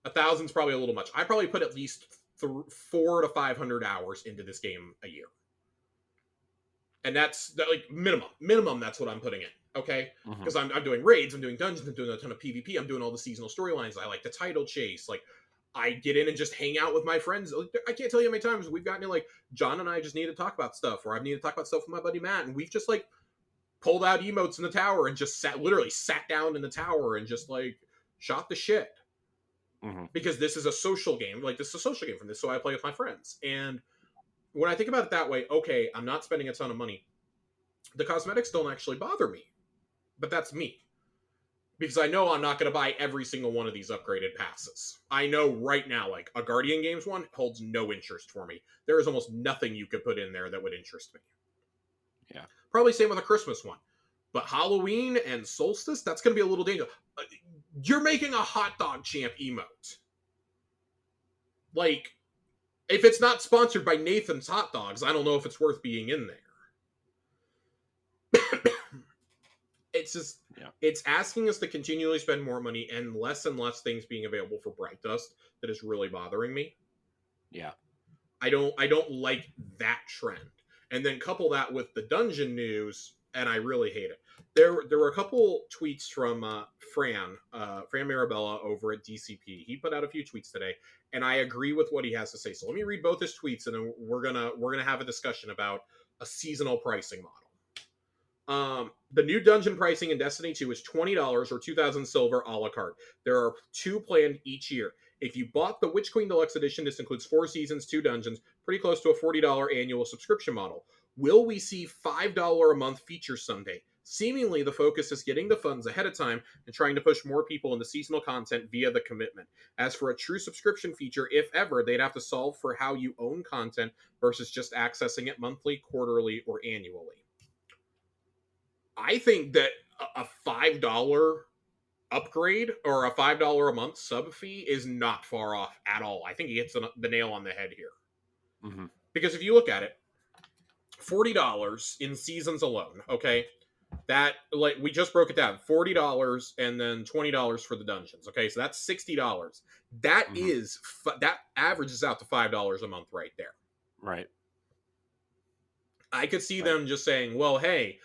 1,000's probably a little much. I probably put at least 400 to 500 hours into this game a year. And that's like minimum. That's what I'm putting in. Okay. Because I'm doing raids, I'm doing dungeons, I'm doing a ton of PvP. I'm doing all the seasonal storylines. I like the title chase. Like I get in and just hang out with my friends. I can't tell you how many times we've gotten in like John and I just need to talk about stuff, or I've needed to talk about stuff with my buddy Matt. And we've just like, pulled out emotes in the tower and just literally sat down in the tower and just like shot the shit. Mm-hmm. Because this is a social game. Like, this is a social game from this, so I play with my friends. And when I think about it that way, okay, I'm not spending a ton of money. The cosmetics don't actually bother me, but that's me. Because I know I'm not going to buy every single one of these upgraded passes. I know right now, like, a Guardian Games one holds no interest for me. There is almost nothing you could put in there that would interest me. Yeah. Probably same with a Christmas one. But Halloween and Solstice, that's going to be a little dangerous. You're making a hot dog champ emote. Like, if it's not sponsored by Nathan's Hot Dogs, I don't know if it's worth being in there. It's just, it's asking us to continually spend more money and less things being available for Bright Dust that is really bothering me. Yeah. I don't like that trend. And then couple that with the dungeon news, and I really hate it. There were a couple tweets from Fran Mirabella over at DCP. He put out a few tweets today, and I agree with what he has to say. So let me read both his tweets, and then we're gonna have a discussion about a seasonal pricing model. The new dungeon pricing in Destiny 2 is $20 or 2,000 silver a la carte. There are 2 planned each year. If you bought the Witch Queen Deluxe Edition, this includes 4 seasons, 2 dungeons, pretty close to a $40 annual subscription model. Will we see $5 a month features someday? Seemingly, the focus is getting the funds ahead of time and trying to push more people into seasonal content via the commitment. As for a true subscription feature, if ever, they'd have to solve for how you own content versus just accessing it monthly, quarterly, or annually. I think that a $5 upgrade or a $5 a month sub fee is not far off at all. I think he hits the nail on the head here. Mm-hmm. Because if you look at it, $40 in seasons alone, okay? That, like, we just broke it down. $40 and then $20 for the dungeons, okay? So that's $60. That is that averages out to $5 a month right there. Right. I could see them just saying, well, hey,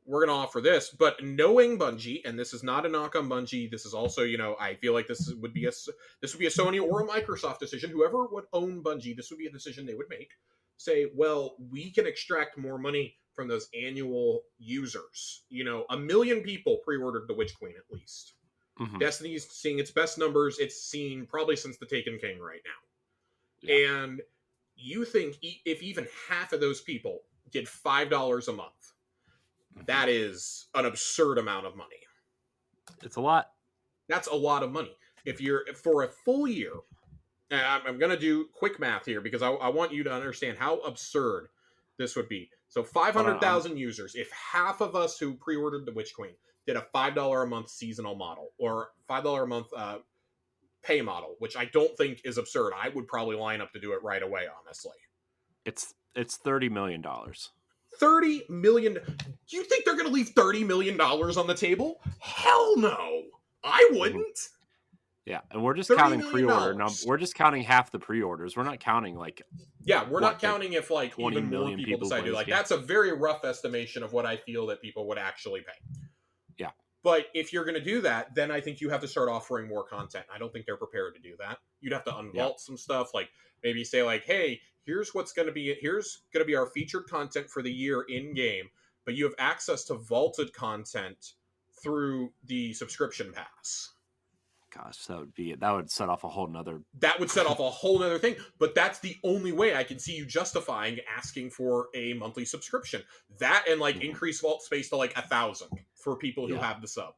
we're going to offer this, but knowing Bungie, and this is not a knock on Bungie, this is also, I feel like this would be a Sony or a Microsoft decision. Whoever would own Bungie, this would be a decision they would make. Say, well, we can extract more money from those annual users. 1 million people pre-ordered the Witch Queen at least. Mm-hmm. Destiny's seeing its best numbers it's seen probably since the Taken King right now. Yeah. And you think if even half of those people did $5 a month, that is an absurd amount of money. It's a lot. That's a lot of money. If you're for a full year, I'm going to do quick math here because I want you to understand how absurd this would be. So 500,000 users, if half of us who pre-ordered the Witch Queen did a $5 a month seasonal model or $5 a month pay model, which I don't think is absurd. I would probably line up to do it right away, honestly. It's $30 million. $30 million. Do you think they're going to leave $30 million on the table? Hell no. I wouldn't. Yeah, and we're just counting pre-order. We're just counting half the pre-orders. We're not counting we're not counting if even more people decide to. That's a very rough estimation of what I feel that people would actually pay. Yeah. But if you're going to do that, then I think you have to start offering more content. I don't think they're prepared to do that. You'd have to unvault some stuff, like maybe say hey, here's going to be our featured content for the year in game, but you have access to vaulted content through the subscription pass. Gosh, that would set off a whole nother. That would set off a whole nother thing. But that's the only way I can see you justifying asking for a monthly subscription. That and increase vault space to 1,000 for people who have the sub.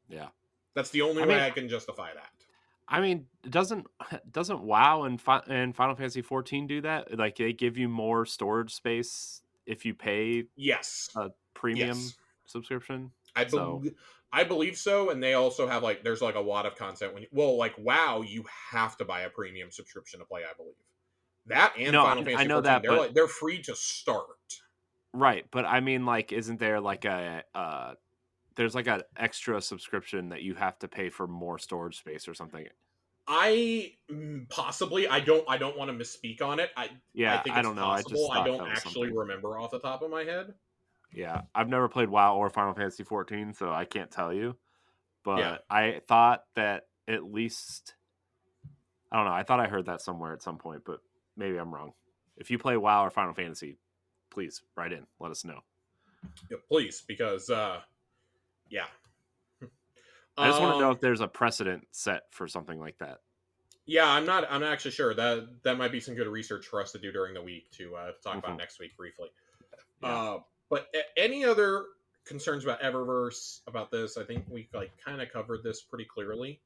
Yeah, that's the only way I can justify that. I mean, doesn't WoW and Final Fantasy 14 do that? They give you more storage space if you pay a premium subscription. I believe so, and they also have there's a lot of content WoW, you have to buy a premium subscription to play. I believe that and Final Fantasy 14, that they're free to start. Right, but I mean, isn't there there's an extra subscription that you have to pay for more storage space or something? I possibly I don't want to misspeak on it. I think it's I don't know. I don't actually remember off the top of my head. Yeah, I've never played WoW or Final Fantasy 14, so I can't tell you. But I thought that at least, I don't know, I thought I heard that somewhere at some point, but maybe I'm wrong. If you play WoW or Final Fantasy, please write in. Let us know. Yeah, please, because yeah. I just want to know Um, if there's a precedent set for something like that. yeah, I'm not actually sure. That might be some good research for us to do during the week to talk about Hmm. next week briefly. Yeah. But any other concerns about Eververse about this? I think we like kind of covered this pretty clearly.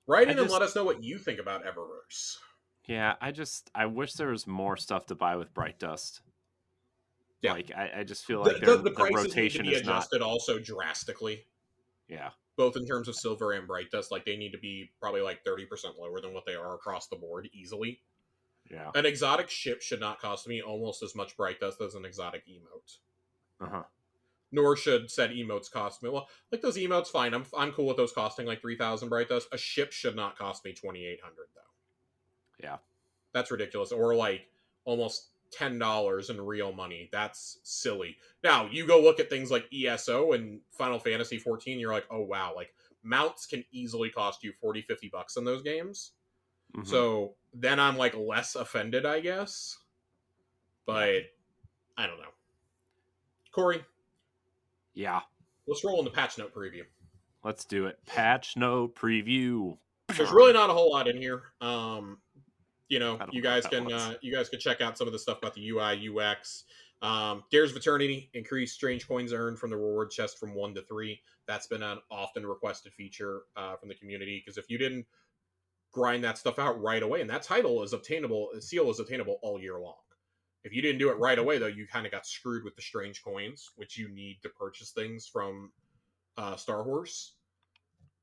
Write I in and just let us know what you think about Eververse. Yeah, I wish there was more stuff to buy with Bright Dust. Yeah, Like I just feel the, like the the prices need to rotation be is not. adjusted also drastically, Yeah. both in terms of silver and bright dust. Like they need to be probably like 30% lower than what they are across the board easily. Yeah. An exotic ship should not cost me almost as much bright dust as an exotic emote. Uh-huh. Nor should said emotes cost me. Well, like those emotes, fine. I'm cool with those costing like 3,000 bright dust. A ship should not cost me 2,800 though. Yeah. That's ridiculous. Or like almost $10 in real money. That's silly. Now you go look at things like ESO and Final Fantasy 14. You're like, oh wow, like mounts can easily cost you 40, $50 in those games. Hmm. So then I'm like less offended, I guess. Yeah. But I don't know. Corey, Yeah. let's roll in the patch note preview. Let's do it. Patch note preview. There's really I not a whole lot in here. don't know what that was. You guys can check out some of the stuff about the UI UX. Dare's of Eternity increased strange coins earned from the reward chest from 1 to 3. That's been an often requested feature from the community because if you didn't grind that stuff out right away, and that title is obtainable, seal is obtainable all year long. If you didn't do it right away, though, you kind of got screwed with the strange coins, which you need to purchase things from Star Horse.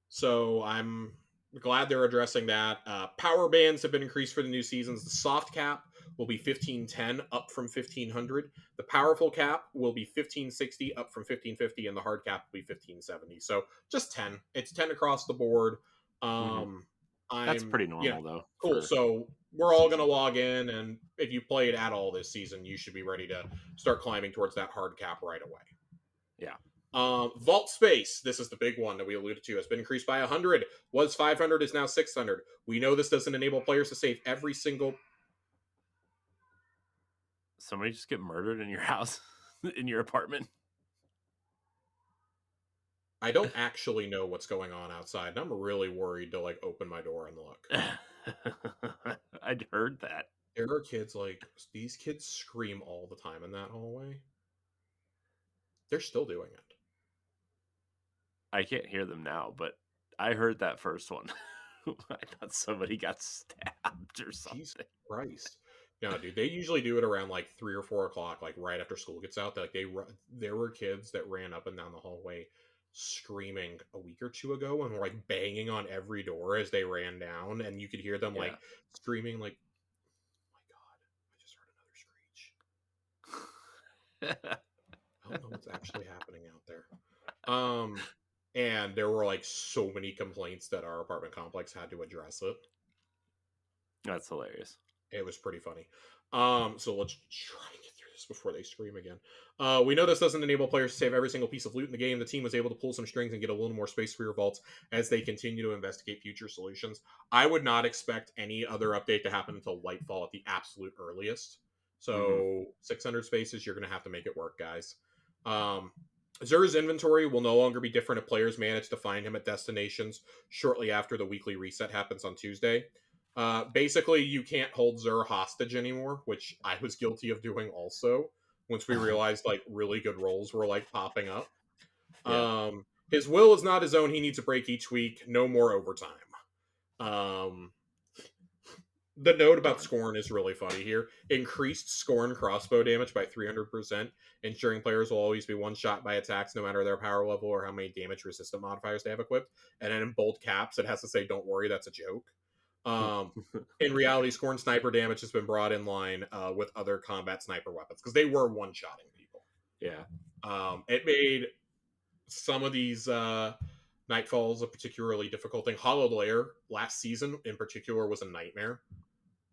So I'm glad they're addressing that. Power bands have been increased for the new seasons. The soft cap will be 1510, up from 1500. The powerful cap will be 1560, up from 1550, and the hard cap will be 1570. So just 10. It's 10 across the board. Hmm. Um, That's I'm pretty yeah, normal though cool. for So we're all gonna season. log in, and if you played at all this season, you should be ready to start climbing towards that hard cap right away. Yeah. Vault space. This is the big one that we alluded to. Has been increased by 100. Was 500, is now 600. We know this doesn't enable players to save every single. Somebody just get murdered in your house, in your apartment. I don't actually know what's going on outside, and I'm really worried to like open my door and look. I'd heard that. There are kids like these kids scream all the time in that hallway. They're still doing it. I can't hear them now, but I heard that first one. I thought somebody got stabbed or Jesus something. Christ. No, dude, they usually do it around like 3 or 4 o'clock, like right after school gets out. Like there were kids that ran up and down the hallway screaming a week or two ago and were like banging on every door as they ran down, and you could hear them Yeah. like screaming, like, "Oh my god, I just heard another screech." I don't know what's actually happening out there. And there were like so many complaints that our apartment complex had to address it. That's hilarious. It was pretty funny. So let's try and get through this before they scream again. We know this doesn't enable players to save every single piece of loot in the game. The team was able to pull some strings and get a little more space for your vaults as they continue to investigate future solutions. I would not expect any other update to happen until Lightfall at the absolute earliest. Hmm. So 600 spaces, you're going to have to make it work, guys. Zer's inventory will no longer be different if players manage to find him at destinations shortly after the weekly reset happens on Tuesday. Basically, you can't hold Zur hostage anymore, which I was guilty of doing also. Once we realized like really good rolls were like popping up. Yeah. His will is not his own. He needs a break each week. No more overtime. Um, the note about Darn. Scorn is really funny here. Increased Scorn crossbow damage by 300%, ensuring players will always be one shot by attacks no matter their power level or how many damage resistant modifiers they have equipped. And then in bold caps, it has to say, "Don't worry, that's a joke." Um, in reality, Scorn sniper damage has been brought in line with other combat sniper weapons because they were one-shotting people. Yeah. It made some of these Nightfalls a particularly difficult thing. Hollowed Lair last season, in particular, was a nightmare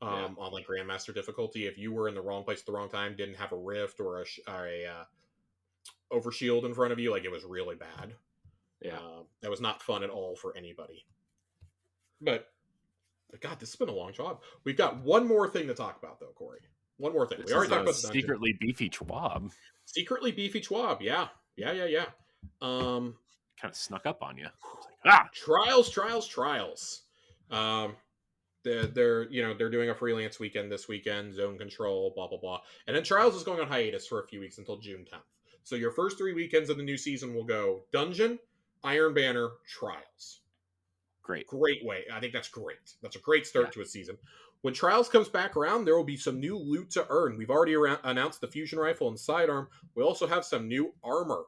Yeah. on like Grandmaster difficulty. If you were in the wrong place at the wrong time, didn't have a rift or a overshield in front of you, like it was really bad. Yeah. That was not fun at all for anybody. But God, this has been a long job. We've got one more thing to talk about, though, Corey. One more thing. We This is already talked a about the dungeon. secretly beefy Schwab. Secretly beefy Schwab. Yeah. Yeah. Um, Kind of snuck up on you. It's like, ah, trials. Um, they're doing a freelance weekend this weekend, zone control, blah blah blah, and then Trials is going on hiatus for a few weeks until June 10th. So your first 3 weekends of the new season will go Dungeon, Iron Banner, Trials. great. Great way. I think that's great. That's a great Yeah. start to a season. When Trials comes back around, there will be some new loot to earn. We've already announced the fusion rifle and sidearm. We also have some new armor.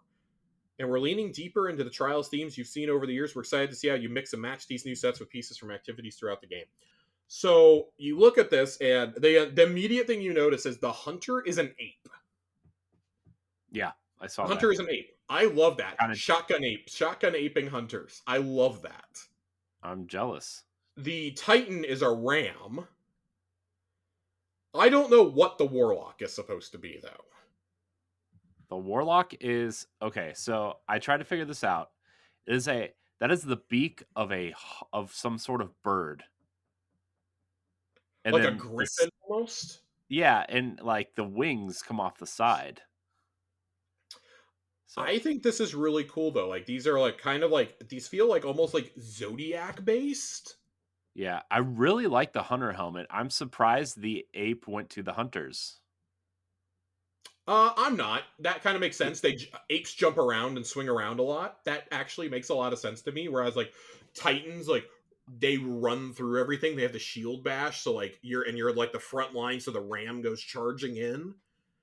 And we're leaning deeper into the Trials themes you've seen over the years. We're excited to see how you mix and match these new sets with pieces from activities throughout the game. So you look at this, and the immediate thing you notice is the hunter is an ape. Yeah, I saw Hunter that. is an ape. I love that. Kinda, Shotgun aping hunters. I love that. I'm jealous. The Titan is a ram. I don't know what the Warlock is supposed to be, though. The Warlock is okay. So I tried to figure this out. That is the beak of some sort of bird, and Like a then this, griffin almost. yeah, and like the wings come off the side. So I think this is really cool, though. Like, these are like kind of like, these feel like almost like Zodiac based. yeah, I really like the hunter helmet. I'm surprised the ape went to the hunters. I'm not. That kind of makes sense. Apes jump around and swing around a lot. That actually makes a lot of sense to me. Whereas like Titans, like they run through everything. They have the shield bash, so like you're like the front line, so the ram goes charging in.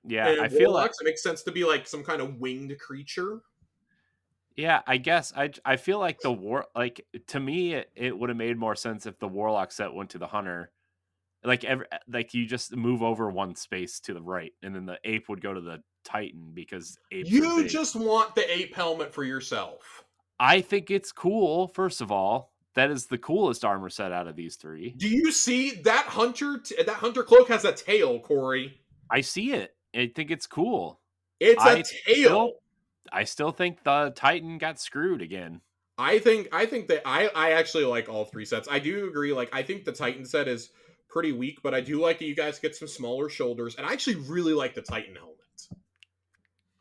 Yeah, I And feel like Warlocks, it makes sense to be like some kind of winged creature. yeah, I guess I feel like the war like to me it would have made more sense if the warlock set went to the hunter. Like you just move over one space to the right, and then the ape would go to the titan because apes are You big. just want the ape helmet for yourself. I think it's cool. First of all, that is the coolest armor set out of these three. Do you see that hunter? That hunter cloak has a tail, Corey. I see it. I think it's cool. It's a I still tail. I still think the titan got screwed again. I think that I actually like all three sets. I do agree. Like I think the Titan set is pretty weak, but I do like that you guys get some smaller shoulders, and I actually really like the Titan helmet.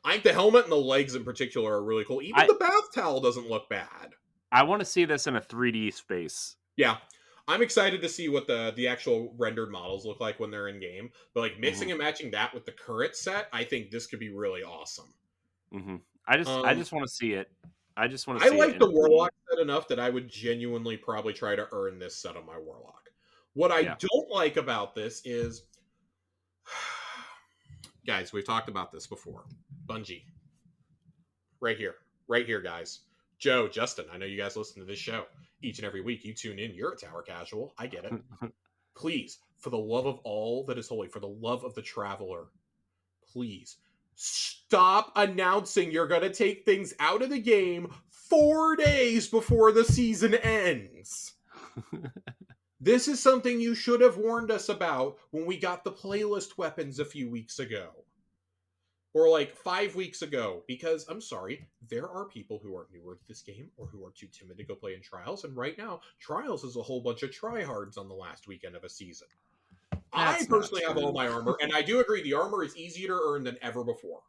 I think the helmet and the legs in particular are really cool. Even I the bath towel doesn't look bad. I want to see this in a 3D space. Yeah. I'm excited to see what the actual rendered models look like when they're in game. But like Mhm. mixing and matching that with the current set, I think this could be really awesome. Mm-hmm. I Um, just want to see it. I just want to I see it like in the 3D. Warlock set enough that I would genuinely probably try to earn this set on my Warlock. What I Yeah. don't like about this is, guys, we've talked about this before. Bungie, right here, guys. Joe, Justin, I know you guys listen to this show each and every week. You tune in. You're a Tower Casual. I get it. Please, for the love of all that is holy, for the love of the Traveler, please stop announcing you're going to take things out of the game 4 days before the season ends. This is something you should have warned us about when we got the playlist weapons a few weeks ago. Or like 5 weeks ago, because I'm sorry, there are people who are newer to this game or who are too timid to go play in Trials, and right now, Trials is a whole bunch of tryhards on the last weekend of a season. I That's not personally have all true. my armor, and I do agree the armor is easier to earn than ever before.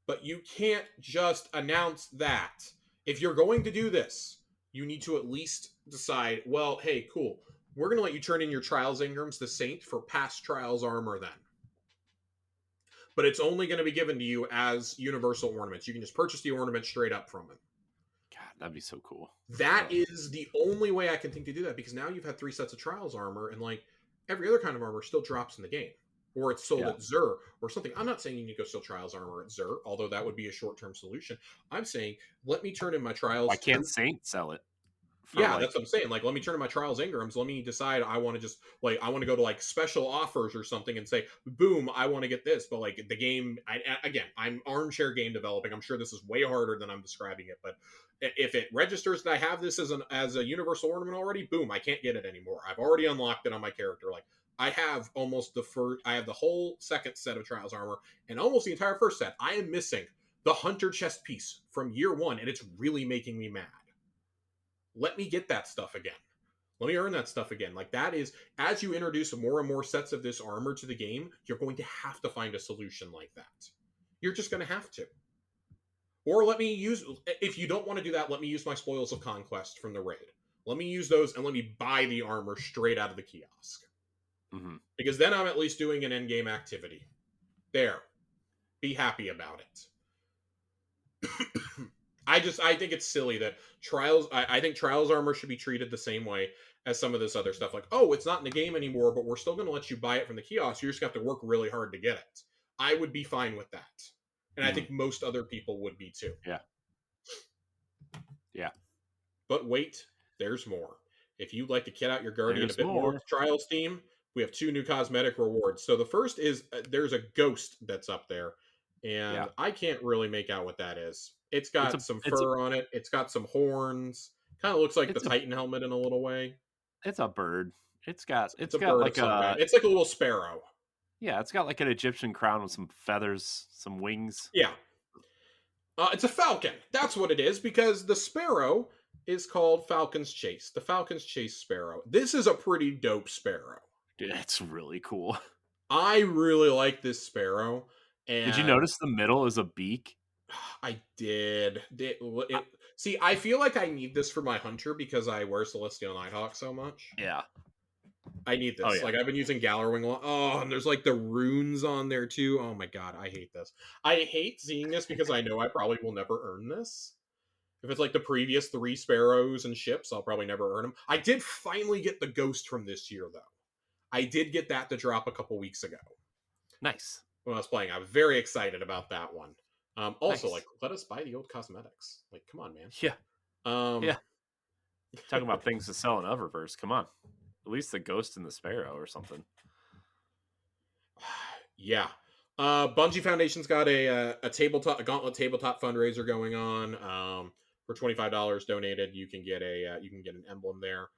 But you can't just announce that. If you're going to do this, you need to at least decide, well, hey, cool. We're going to let you turn in your Trials Ingrams the Saint for past Trials armor then. But it's only going to be given to you as universal ornaments. You can just purchase the ornament straight up from it. God, that'd be so cool. That is the only way I can think to do that, because now you've had 3 sets of Trials armor, and like every other kind of armor still drops in the game. Or it's sold Yeah. at Xur or something. I'm not saying you need to go steal Trials armor at Xur, although that would be a short-term solution. I'm saying let me turn in my Trials. Why can't Saint sell it for Yeah, like that's what I'm saying. Like, let me turn in my Trials Ingrams. Let me decide I want to just like I want to go to like special offers or something and say, boom, I want to get this. But like the game, again, I'm armchair game developing. I'm sure this is way harder than I'm describing it. But if it registers that I have this as a universal ornament already, boom, I can't get it anymore. I've already unlocked it on my character. Like I have I have the whole second set of Trials armor and almost the entire first set. I am missing the Hunter chest piece from year 1, and it's really making me mad. Let me get that stuff again. Let me earn that stuff again. Like that is, as you introduce more and more sets of this armor to the game, you're going to have to find a solution like that. You're just going to have to. Or let me use, if you don't want to do that, let me use my spoils of conquest from the raid. Let me use those and let me buy the armor straight out of the kiosk. Mm-hmm. Because then I'm at least doing an end game activity. There. Be happy about it. I think it's silly that Trials. I think Trials armor should be treated the same way as some of this other stuff. Like, oh, it's not in the game anymore, but we're still going to let you buy it from the kiosk. You just have to work really hard to get it. I would be fine with that, and I think most other people would be too. Yeah. Yeah. But wait, there's more. If you'd like to kit out your Guardian There's a bit more with Trials team, we have 2 new cosmetic rewards. So the first is there's a ghost that's up there, and I can't really make out what that is. It's got some fur on it. It's got some horns. Kind of looks like the Titan helmet in a little way. It's a bird. It's got a bird like of some kind. It's like a little sparrow. Yeah, it's got like an Egyptian crown with some feathers, some wings. Yeah. It's a falcon. That's what it is, because the sparrow is called Falcon's Chase. The Falcon's Chase sparrow. This is a pretty dope sparrow. Dude, that's really cool. I really like this sparrow. And did you notice the middle is a beak? I did. See, I feel like I need this for my hunter because I wear Celestial Nighthawk so much. Yeah. I need this. Like, I've been using Gallerwing. Oh, and there's like the runes on there too. Oh my god, I hate this. I hate seeing this because I know I probably will never earn this. If it's like the previous 3 sparrows and ships, I'll probably never earn them. I did finally get the ghost from this year, though. I did get that to drop a couple weeks ago. Nice. When I was playing, I was very excited about that one. Also, nice. like, let us buy the old cosmetics. Like, come on, man. Yeah. Yeah. Talking about things to sell in Eververse. Come on. At least the ghost and the sparrow or something. Yeah. Bungie Foundation's got a gauntlet tabletop fundraiser going on. For $25 donated, you can get an emblem there.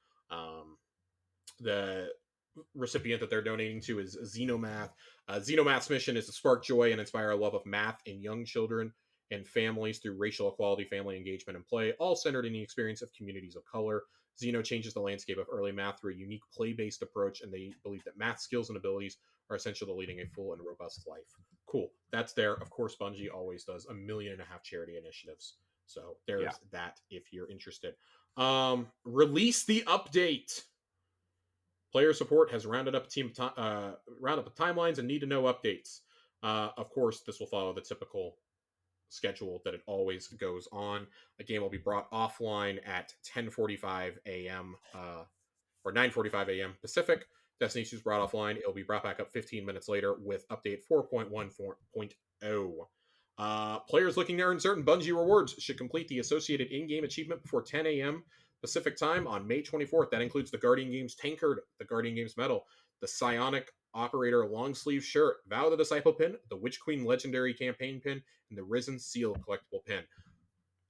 The recipient that they're donating to is Xenomath. Xenomath's mission is to spark joy and inspire a love of math in young children and families through racial equality, family engagement, and play, all centered in the experience of communities of color. Xeno changes the landscape of early math through a unique play-based approach, and they believe that math skills and abilities are essential to leading a full and robust life. Cool. That's there. Of course, Bungie always does 1.5 million charity initiatives. So there's that if you're interested. Release the update. Player support has rounded up the timelines and need to know updates. Of course, this will follow the typical schedule that it always goes on. The game will be brought offline at 10:45 a.m. Or 9:45 a.m. Pacific. Destiny 2 is brought offline. It'll be brought back up 15 minutes later with update 4.1.0. Players looking to earn certain Bungie rewards should complete the associated in-game achievement before 10 a.m. Pacific time on May 24th. That includes the Guardian Games Tankard, the Guardian Games Medal, the Psionic Operator long sleeve shirt, Vow the Disciple pin, the Witch Queen Legendary Campaign pin, and the Risen Seal collectible pin.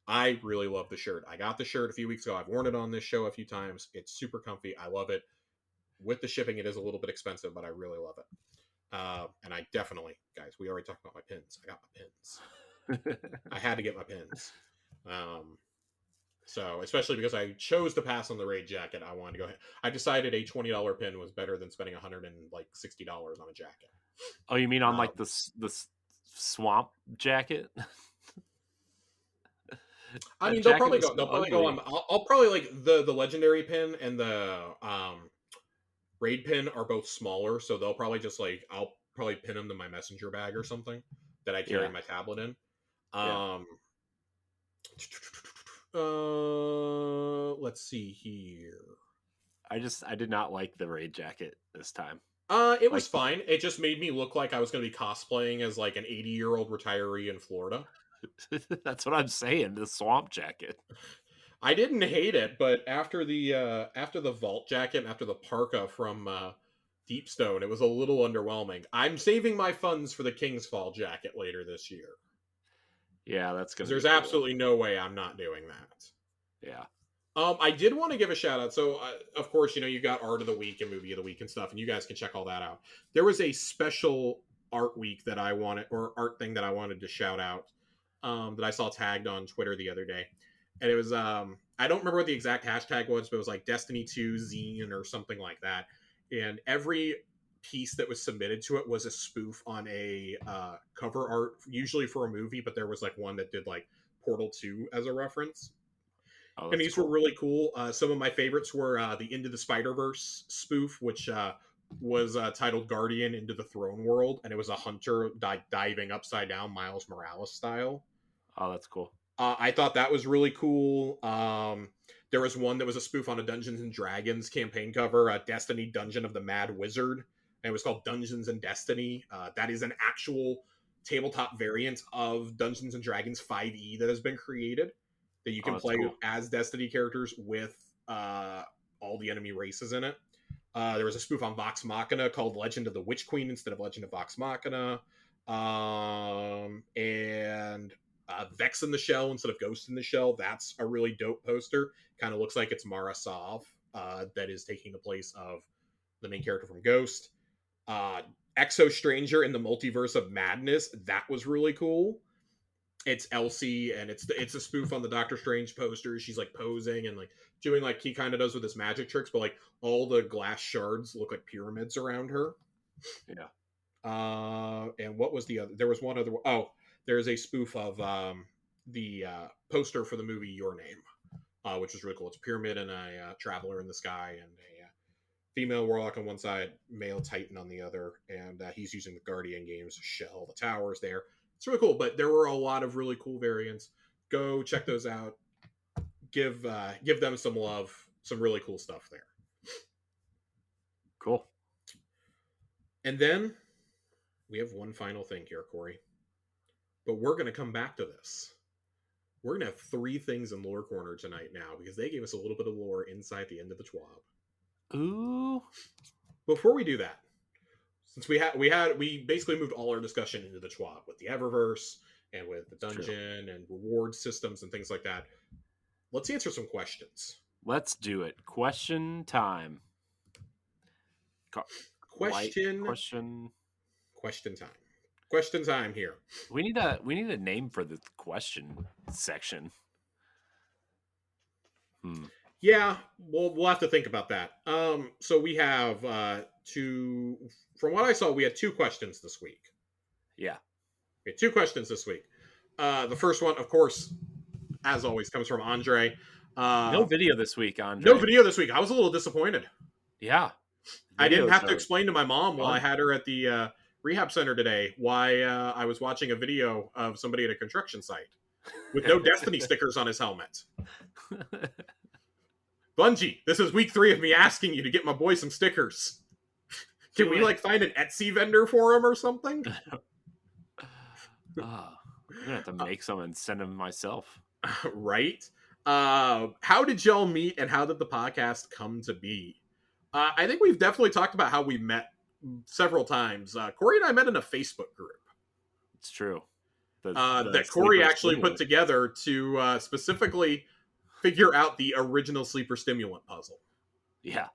I really love the shirt. I got the shirt a few weeks ago. I've worn it on this show a few times. It's super comfy. I love it. With the shipping, it is a little bit expensive, but I really love it. And I definitely, guys, we already talked about my pins. I got my pins. I had to get my pins. So, especially because I chose to pass on the raid jacket, I wanted to go ahead. I decided a $20 pin was better than spending $160 on a jacket. Oh, you mean on like the swamp jacket? I mean, they'll probably go on. I'll probably like the legendary pin and the raid pin are both smaller, so they'll probably just like I'll probably pin them to my messenger bag or something that I carry my tablet in. Let's see here. I did not like the raid jacket this time. It was fine. It just made me look like I was going to be cosplaying as like an 80-year-old retiree in Florida. That's what I'm saying. The swamp jacket. I didn't hate it, but after the vault jacket and after the parka from Deepstone, it was a little underwhelming. I'm saving my funds for the King's Fall jacket later this year. Yeah, that's good. There's absolutely no way I'm not doing that. Yeah. I did want to give a shout out. So, of course, you got Art of the Week and Movie of the Week and stuff, and you guys can check all that out. There was a special art week that I wanted, or art thing that I wanted to shout out, that I saw tagged on Twitter the other day. and it was I don't remember what the exact hashtag was, but it was like Destiny 2 zine or something like that. And every piece that was submitted to it was a spoof on a cover art, usually for a movie, but there was like one that did like Portal 2 as a reference. Oh, And that's these were cool. really cool. Some of my favorites were the Into the Spider-Verse spoof, which was titled Guardian Into the Throne World, and it was a hunter diving upside down, Miles Morales style. Oh, that's cool. I thought that was really cool. There was one that was a spoof on a Dungeons and Dragons campaign cover, Destiny Dungeon of the Mad Wizard, and it was called Dungeons and Destiny. That is an actual tabletop variant of Dungeons and Dragons 5e that has been created that you Oh, can that's play cool. as Destiny characters with all the enemy races in it. There was a spoof on Vox Machina called Legend of the Witch Queen instead of Legend of Vox Machina. And Vex in the Shell instead of Ghost in the Shell. That's a really dope poster. Kind of looks like it's Mara Sov that is taking the place of the main character from Ghost. Uh, Exo Stranger in the Multiverse of Madness. That was really cool. It's Elsie, and it's a spoof on the Doctor Strange poster. She's like posing and like doing like he kind of does with his magic tricks, but like all the glass shards look like pyramids around her. Yeah. And what was the other? There was one other. Oh, there's a spoof of the poster for the movie Your Name, which is really cool. It's a pyramid and a traveler in the sky and a female warlock on one side, male titan on the other, and he's using the Guardian games shell the towers there. It's really cool, but there were a lot of really cool variants. Go check those out. Give them some love. Some really cool stuff there. Cool. And then we have one final thing here, Corey. But we're going to come back to this. We're going to have three things in Lore Corner tonight now because they gave us a little bit of lore inside the end of the TWAB. Ooh. Before we do that, since we basically moved all our discussion into the TWAB with the Eververse and with the dungeon and reward systems and things like that, let's answer some questions. Let's do it. Question time. Question time. Question time here. We need a name for the question section. Yeah, we'll have to think about that. So we have from what I saw, we had two questions this week. Yeah. We had two questions this week. The first one, of course, as always, comes from Andre. No video this week, Andre. No video this week. I was a little disappointed. Yeah. I didn't have to explain to my mom while I had her at the rehab center today why I was watching a video of somebody at a construction site with no Destiny stickers on his helmet. Bungie, this is week 3 of me asking you to get my boy some stickers. Can we like find an Etsy vendor for him or something? I'm gonna have to make some and send them myself. Right? How did y'all meet and how did the podcast come to be? I think we've definitely talked about how we met several times. Corey and I met in a Facebook group. It's true. That Corey actually put together to specifically figure out the original sleeper stimulant puzzle. Yeah.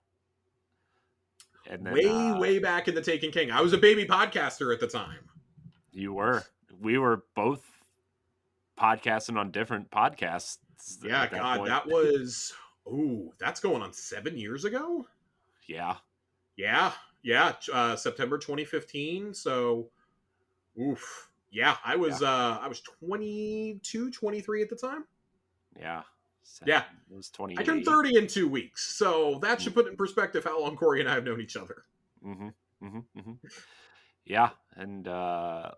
And then, way back in the Taken King. I was a baby podcaster at the time. You were. We were both podcasting on different podcasts. Yeah, God, that was... Ooh, that's going on 7 years ago? Yeah. Yeah. September 2015. So, oof. Yeah, I was 22, 23 at the time. Yeah. Yeah. It was 20. I turned 30 in 2 weeks. So that should put in perspective how long Corey and I have known each other. Yeah. And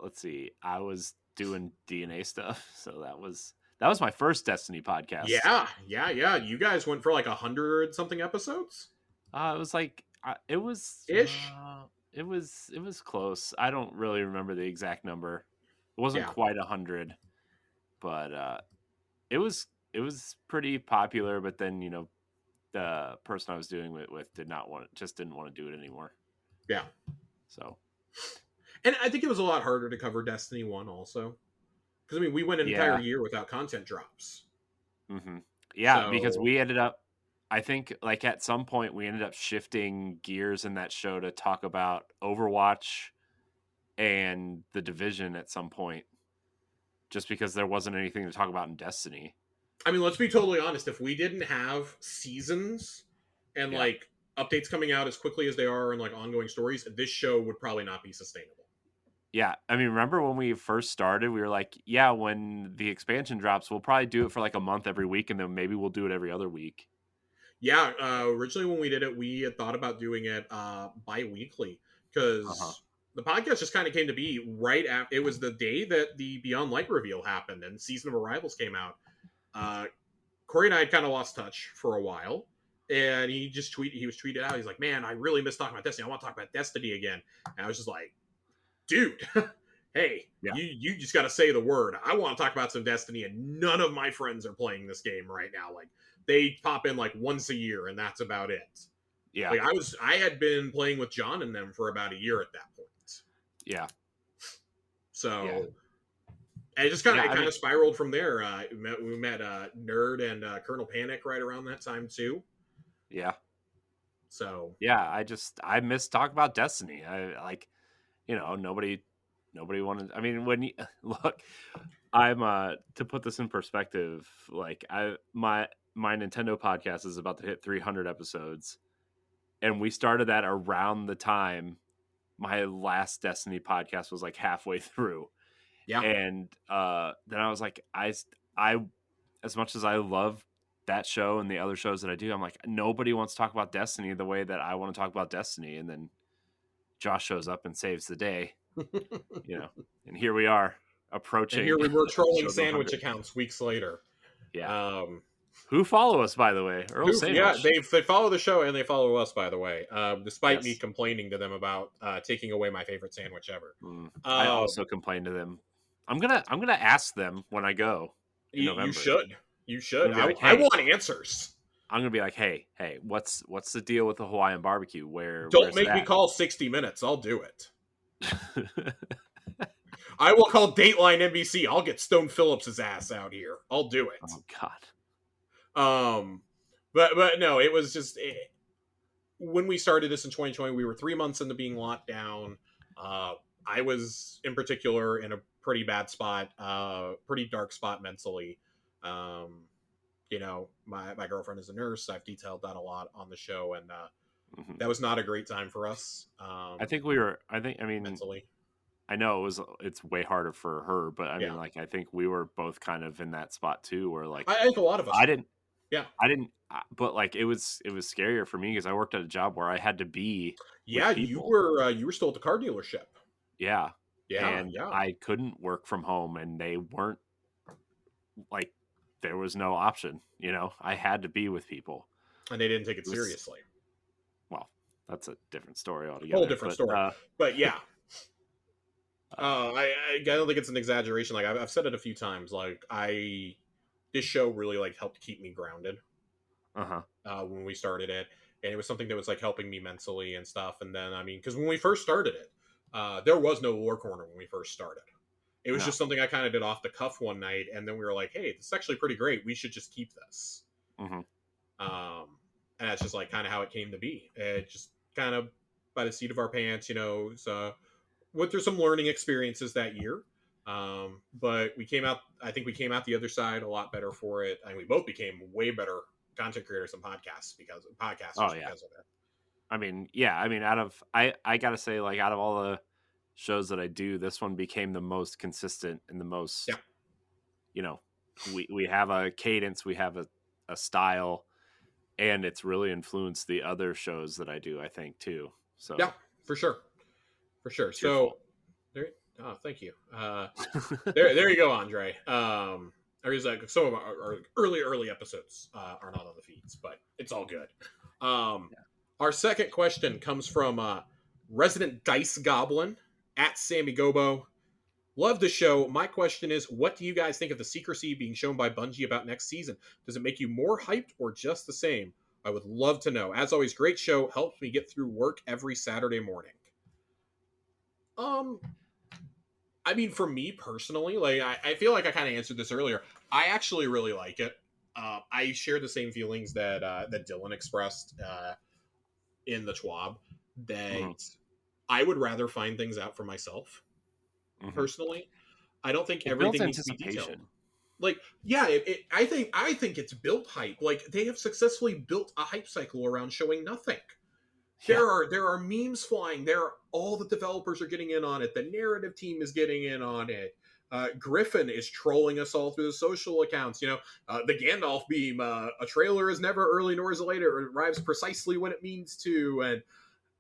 let's see. I was doing DNA stuff. So that was my first Destiny podcast. Yeah. You guys went for like 100 something episodes? It was like it was ish. It was close. I don't really remember the exact number. It wasn't quite 100, but it was pretty popular. But then the person I was doing it with didn't want to do it anymore. Yeah. So, and I think it was a lot harder to cover Destiny 1 also, because I mean we went an entire year without content drops. Mm-hmm. Yeah, because we ended up. I think like at some point we ended up shifting gears in that show to talk about Overwatch and the Division at some point, just because there wasn't anything to talk about in Destiny. I mean, let's be totally honest. If we didn't have seasons and Yeah. like updates coming out as quickly as they are and like ongoing stories, this show would probably not be sustainable. Yeah, I mean, remember when we first started, we were like, yeah, when the expansion drops, we'll probably do it for like a month every week, and then maybe we'll do it every other week. Yeah, originally when we did it, we had thought about doing it bi-weekly Uh-huh. because the podcast just kind of came to be right after. It was the day that the Beyond Light reveal happened and Season of Arrivals came out. Uh, Corey and I had kind of lost touch for a while, and he was tweeted out. He's like, "Man, I really miss talking about Destiny. I want to talk about Destiny again." And I was just like, "Dude, hey, Yeah. you just got to say the word. I want to talk about some Destiny, and none of my friends are playing this game right now. Like, they pop in like once a year, and that's about it." Yeah. Like I had been playing with John and them for about a year at that point. Yeah. Yeah. So and Yeah. it I kind mean, of spiraled from there. We met Nerd and Colonel Panic right around that time too. yeah. So Yeah. I miss talking about Destiny. I like, nobody wanted. I mean, when you look, I'm to put this in perspective, like my Nintendo podcast is about to hit 300 episodes, and we started that around the time my last Destiny podcast was like halfway through. yeah, And then I was like, I, as much as I love that show and the other shows that I do, I'm like, nobody wants to talk about Destiny the way that I want to talk about Destiny. And then Josh shows up and saves the day, you know, and here we are and approaching here we were trolling episode sandwich 100. accounts weeks later. Yeah. Um, Who follow us, by the way? Earl yeah, Sandwich. they follow the show and they follow us, by the way. Despite me Yes. complaining to them about taking away my favorite sandwich ever. I Um, also complained to them. I'm gonna ask them when I go in you November. should, you I'm should. gonna be like, I hey, want answers. I'm gonna be like, hey, what's the deal with the Hawaiian barbecue? Don't Where's it make me at? call 60 Minutes. I'll do it. I will call Dateline NBC. I'll get Stone Phillips's ass out here. I'll do it. Oh God. Um, but no, it was just when we started this in 2020, we were 3 months into being locked down. I was in particular in a pretty bad spot, pretty dark spot mentally. Um, my girlfriend is a nurse. I've detailed that a lot on the show, and Mhm. that was not a great time for us. I think we were. I mean, Mentally, I know it's way harder for her, but I yeah. mean, like, I think we were both kind of in that spot too, where like I think a lot of us I were. didn't, Yeah. but like it was scarier for me because I worked at a job where I had to be Yeah, with people. you were still at the car dealership. Yeah, Yeah, and yeah. I couldn't work from home, and they weren't like there was no option. I had to be with people. And they didn't take it It was seriously. well, that's a different story Whole altogether. different story. But yeah, Uh, I don't think it's an exaggeration. Like I've said it a few times. Like this show really like helped keep me grounded uh-huh. when we started it, and it was something that was like helping me mentally and stuff. And then I mean, because when we first started it, there was no lore corner when we first started. It was No. just something I kind of did off the cuff one night, and then we were like, "Hey, this is actually pretty great. We should just keep this." Mm-hmm. And that's just like kind of how it came to be. It just kind of by the seat of our pants, So went through some learning experiences that year. But we came out. I think we came out the other side a lot better for it, and we both became way better content creators and Oh podcasters yeah. because of it. I mean, yeah. I mean, I gotta say, like, out of all the shows that I do, this one became the most consistent and the Yeah, most. You know, we have a cadence, we have a style, and it's really influenced the other shows that I do. I think too. yeah, So for sure, for sure. it's your So fault. there. Oh, thank you. There you go, Andre. There's like some of our early episodes are not on the feeds, but it's all good. Our second question comes from resident dice goblin at Sammy Gobo. Love the show. My question is, what do you guys think of the secrecy being shown by Bungie about next season? Does it make you more hyped or just the same? I would love to know. As always, great show. Helps me get through work every Saturday morning. Um, I mean, for me personally, like I feel like I kind of answered this earlier. I actually really like it. I share the same feelings that Dylan expressed in the TWAB. Hmm. That I would rather find things out for myself Hmm. personally. I don't think It builds everything needs to be detailed. anticipation. Like, yeah, I think it's built hype. Like, they have successfully built a hype cycle around showing nothing. Yeah. There are memes flying. All the developers are getting in on it. The narrative team is getting in on it. Griffin is trolling us all through the social accounts. The Gandalf beam. A trailer is never early nor is it later. It arrives precisely when it means to. And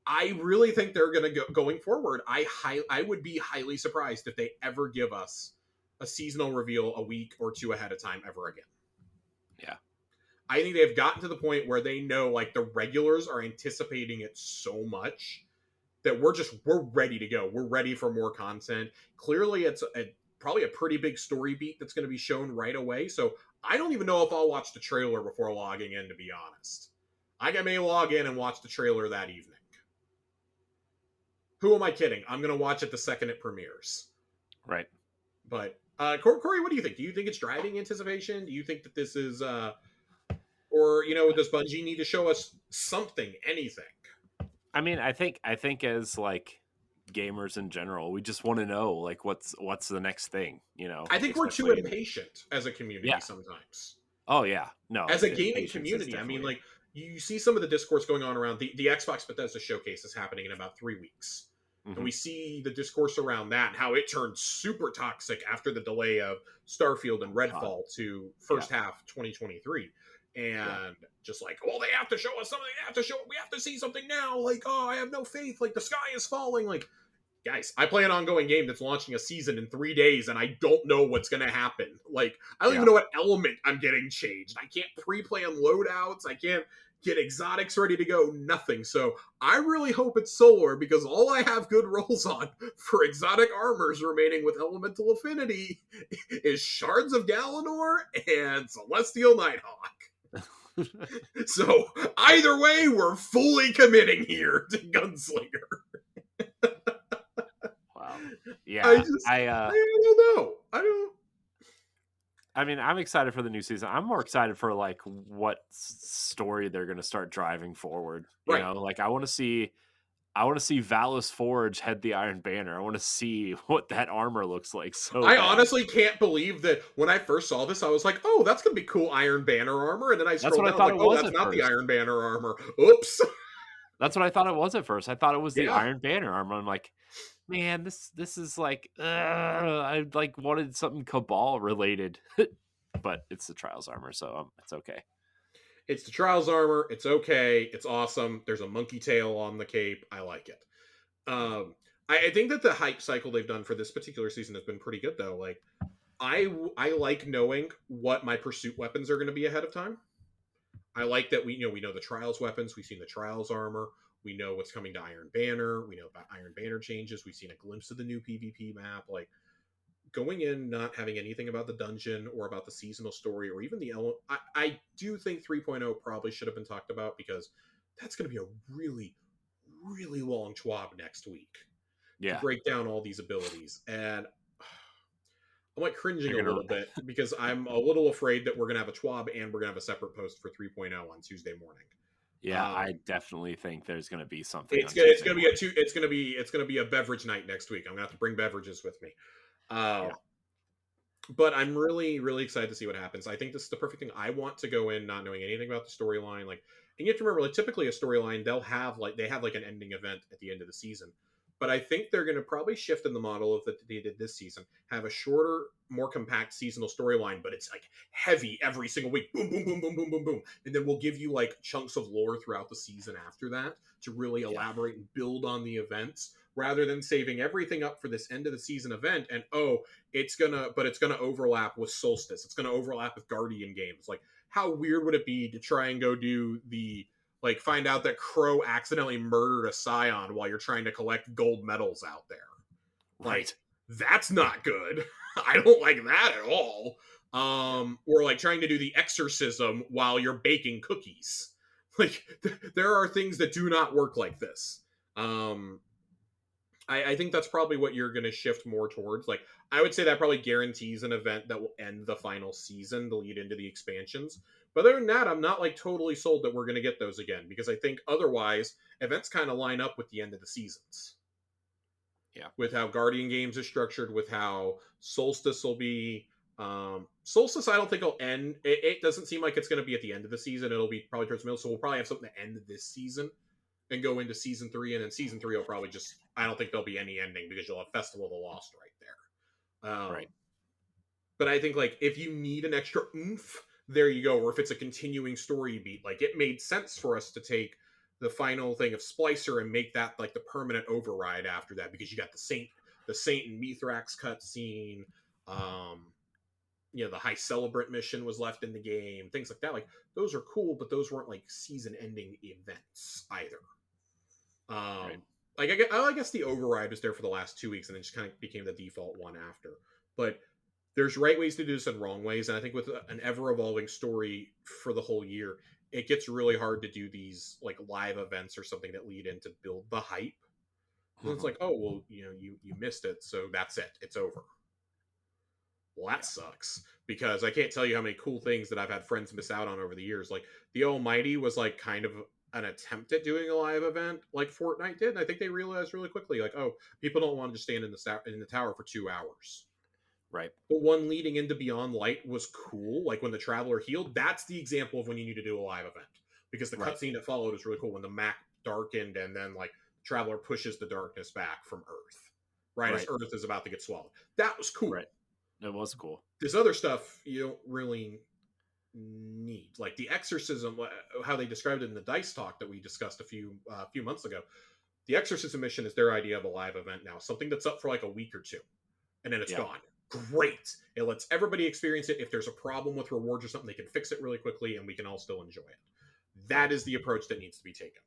I really think they're going to go going forward. I would be highly surprised if they ever give us a seasonal reveal a week or two ahead of time ever again. Yeah. I think they've gotten to the point where they know like the regulars are anticipating it so much that we're ready to go. We're ready for more content. Clearly, it's probably a pretty big story beat that's going to be shown right away. So I don't even know if I'll watch the trailer before logging in. To be honest, I may log in and watch the trailer that evening. Who am I kidding? I'm going to watch it the second it premieres. Right. But Corey, what do you think? Do you think it's driving anticipation? Do you think that this is, or does Bungie need to show us something, anything? I mean, I think as like gamers in general, we just want to know like what's the next thing, I think we're too especially impatient as a community yeah. sometimes. Oh yeah. No, As a gaming impatience is community, I mean, definitely like you see some of the discourse going on around the Xbox Bethesda showcase is happening in about 3 weeks. And mm-hmm. we see the discourse around that and how it turned super toxic after the delay of Starfield and Redfall to first half 2023. And just like, well, they have to show us something. We have to see something now. Like, oh, I have no faith. Like, the sky is falling. Like, guys, I play an ongoing game that's launching a season in 3 days, and I don't know what's going to happen. Like, I don't even know what element I'm getting changed. I can't pre-plan loadouts. I can't get exotics ready to go. Nothing. So I really hope it's solar, because all I have good rolls on for exotic armors remaining with elemental affinity is Shards of Galanor and Celestial Nighthawk. So either way, we're fully committing here to Gunslinger. Wow. Yeah. I don't know. I mean, I'm excited for the new season. I'm more excited for like what story they're going to start driving forward. You know, like I want to see Valus Forge head the Iron Banner. I want to see what that armor looks like. So I honestly can't believe that when I first saw this, I was like, "Oh, that's gonna be cool Iron Banner armor," and then I scrolled down, like, "Oh, that's not the Iron Banner armor." Oops. That's what I thought it was at first. I thought it was the Iron Banner armor. I'm like, man, this is like, I like wanted something Cabal related, but it's the Trials armor, so it's okay. It's the Trials armor. It's okay. It's awesome. There's a monkey tail on the cape. I like it. I think that the hype cycle they've done for this particular season has been pretty good, though. Like, I like knowing what my pursuit weapons are going to be ahead of time. I like that we know the Trials weapons. We've seen the Trials armor. We know what's coming to Iron Banner. We know about Iron Banner changes. We've seen a glimpse of the new PvP map. Like, going in not having anything about the dungeon or about the seasonal story or even the I do think 3.0 probably should have been talked about, because that's going to be a really, really long TWAB next week to break down all these abilities. And I'm like cringing a little bit because I'm a little afraid that we're going to have a TWAB and we're going to have a separate post for 3.0 on Tuesday morning. Yeah, I definitely think there's going to be something. It's going to be a beverage night next week. I'm going to have to bring beverages with me. But I'm really, really excited to see what happens. I think this is the perfect thing. I want to go in not knowing anything about the storyline. Like, and you have to remember, like, typically a storyline, they have like an ending event at the end of the season. But I think they're going to probably shift in the model of that they did this season. Have a shorter, more compact seasonal storyline, but it's like heavy every single week. Boom, boom, boom, boom, boom, boom, boom. And then we'll give you like chunks of lore throughout the season after that to really elaborate and build on the events, rather than saving everything up for this end of the season event. And it's gonna overlap with Solstice. It's gonna overlap with Guardian games. Like, how weird would it be to try and go do the, like, find out that Crow accidentally murdered a Scion while you're trying to collect gold medals out there? Like, that's not good. I don't like that at all. Or like trying to do the exorcism while you're baking cookies. Like, there are things that do not work like this. I think that's probably what you're going to shift more towards. Like, I would say that probably guarantees an event that will end the final season to lead into the expansions. But other than that, I'm not like totally sold that we're going to get those again, because I think otherwise events kind of line up with the end of the seasons. Yeah. With how Guardian games are structured, with how Solstice will be. Solstice, I don't think will end. It doesn't seem like it's going to be at the end of the season. It'll be probably towards the middle, so we'll probably have something to end this season and go into season 3, and then season 3 will probably just. I don't think there'll be any ending because you'll have Festival of the Lost right there. Right. But I think like if you need an extra oomph, there you go. Or if it's a continuing story beat, like it made sense for us to take the final thing of Splicer and make that like the permanent override after that because you got the Saint and Mithrax cutscene. The High Celebrant mission was left in the game, things like that. Like those are cool, but those weren't like season-ending events either. Right. Like I guess the override was there for the last 2 weeks, and it just kind of became the default one after. But there's right ways to do this and wrong ways, and I think with an ever-evolving story for the whole year, it gets really hard to do these like live events or something that lead in to build the hype. Because it's like, oh well, you missed it, so that's it, it's over. Well, that sucks because I can't tell you how many cool things that I've had friends miss out on over the years. Like the Almighty was like kind of an attempt at doing a live event like Fortnite did, and I think they realized really quickly, like, oh, people don't want to just stand in the tower for 2 hours. Right. The one leading into Beyond Light was cool, like when the Traveler healed. That's the example of when you need to do a live event because the cutscene that followed was really cool when the map darkened and then like Traveler pushes the darkness back from Earth, right as Earth is about to get swallowed. That was cool. Right. It was cool. This other stuff you don't really need, like the exorcism, how they described it in the dice talk that we discussed a few months ago. The exorcism mission is their idea of a live event now, something that's up for like a week or two, and then it's gone. Great. It lets everybody experience it. If there's a problem with rewards or something, they can fix it really quickly, and we can all still enjoy it. That is the approach that needs to be taken.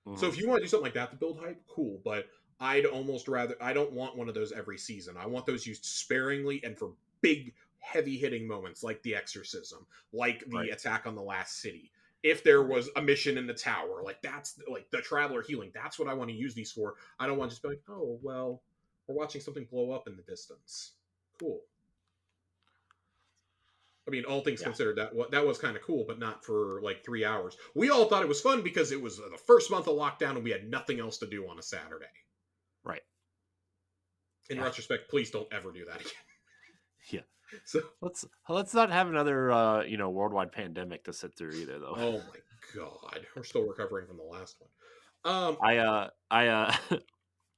Mm-hmm. So if you want to do something like that to build hype, cool. But I'd almost rather, I don't want one of those every season. I want those used sparingly and for big, heavy-hitting moments like the exorcism, like the attack on the last city. If there was a mission in the tower, like that's like the Traveler healing, that's what I want to use these for. I don't want to just be like, oh, well, we're watching something blow up in the distance. Cool. I mean, all things considered, that was kind of cool, but not for like 3 hours. We all thought it was fun because it was the first month of lockdown and we had nothing else to do on a Saturday. Right. In retrospect, please don't ever do that again. Yeah. So let's not have another worldwide pandemic to sit through either, though. Oh my god, we're still recovering from the last one. I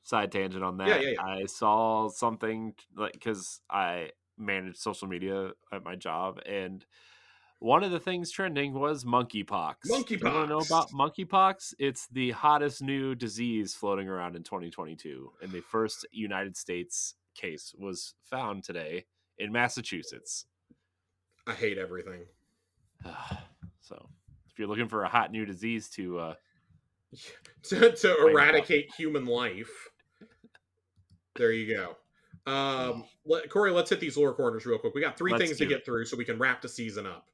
side tangent on that. Yeah. I saw something like because I manage social media at my job, and one of the things trending was monkeypox. Monkeypox. You want to know about monkeypox? It's the hottest new disease floating around in 2022, and the first United States case was found today in Massachusetts. I hate everything. So, if you're looking for a hot new disease to eradicate human life, there you go. Corey, let's hit these lore corners real quick. We got three things to get through so we can wrap the season up.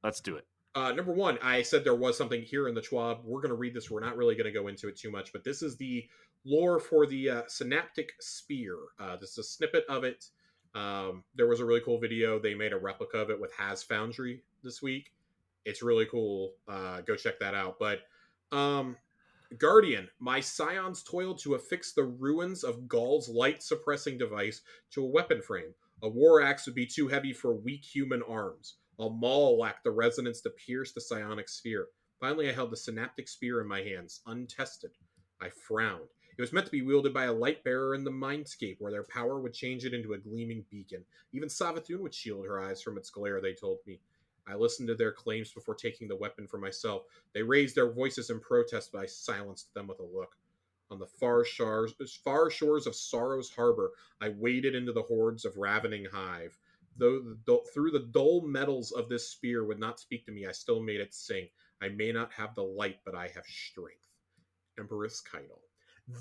Let's do it. Number one, I said there was something here in the Schwab. We're going to read this. We're not really going to go into it too much, but this is the lore for the Synaptic Spear. This is a snippet of it. There was a really cool video. They made a replica of it with Has Foundry this week. It's really cool. Go check that out. But Guardian, my scions toiled to affix the ruins of Gaul's light-suppressing device to a weapon frame. A war axe would be too heavy for weak human arms. A maul lacked the resonance to pierce the psionic sphere. Finally, I held the Synaptic Spear in my hands, untested. I frowned. It was meant to be wielded by a light bearer in the Mindscape, where their power would change it into a gleaming beacon. Even Savathun would shield her eyes from its glare, they told me. I listened to their claims before taking the weapon for myself. They raised their voices in protest, but I silenced them with a look. On the far shores of Sorrow's Harbor, I waded into the hordes of ravening hive. Though through the dull metals of this spear would not speak to me, I still made it sing. I may not have the light, but I have strength. Empress Keitel.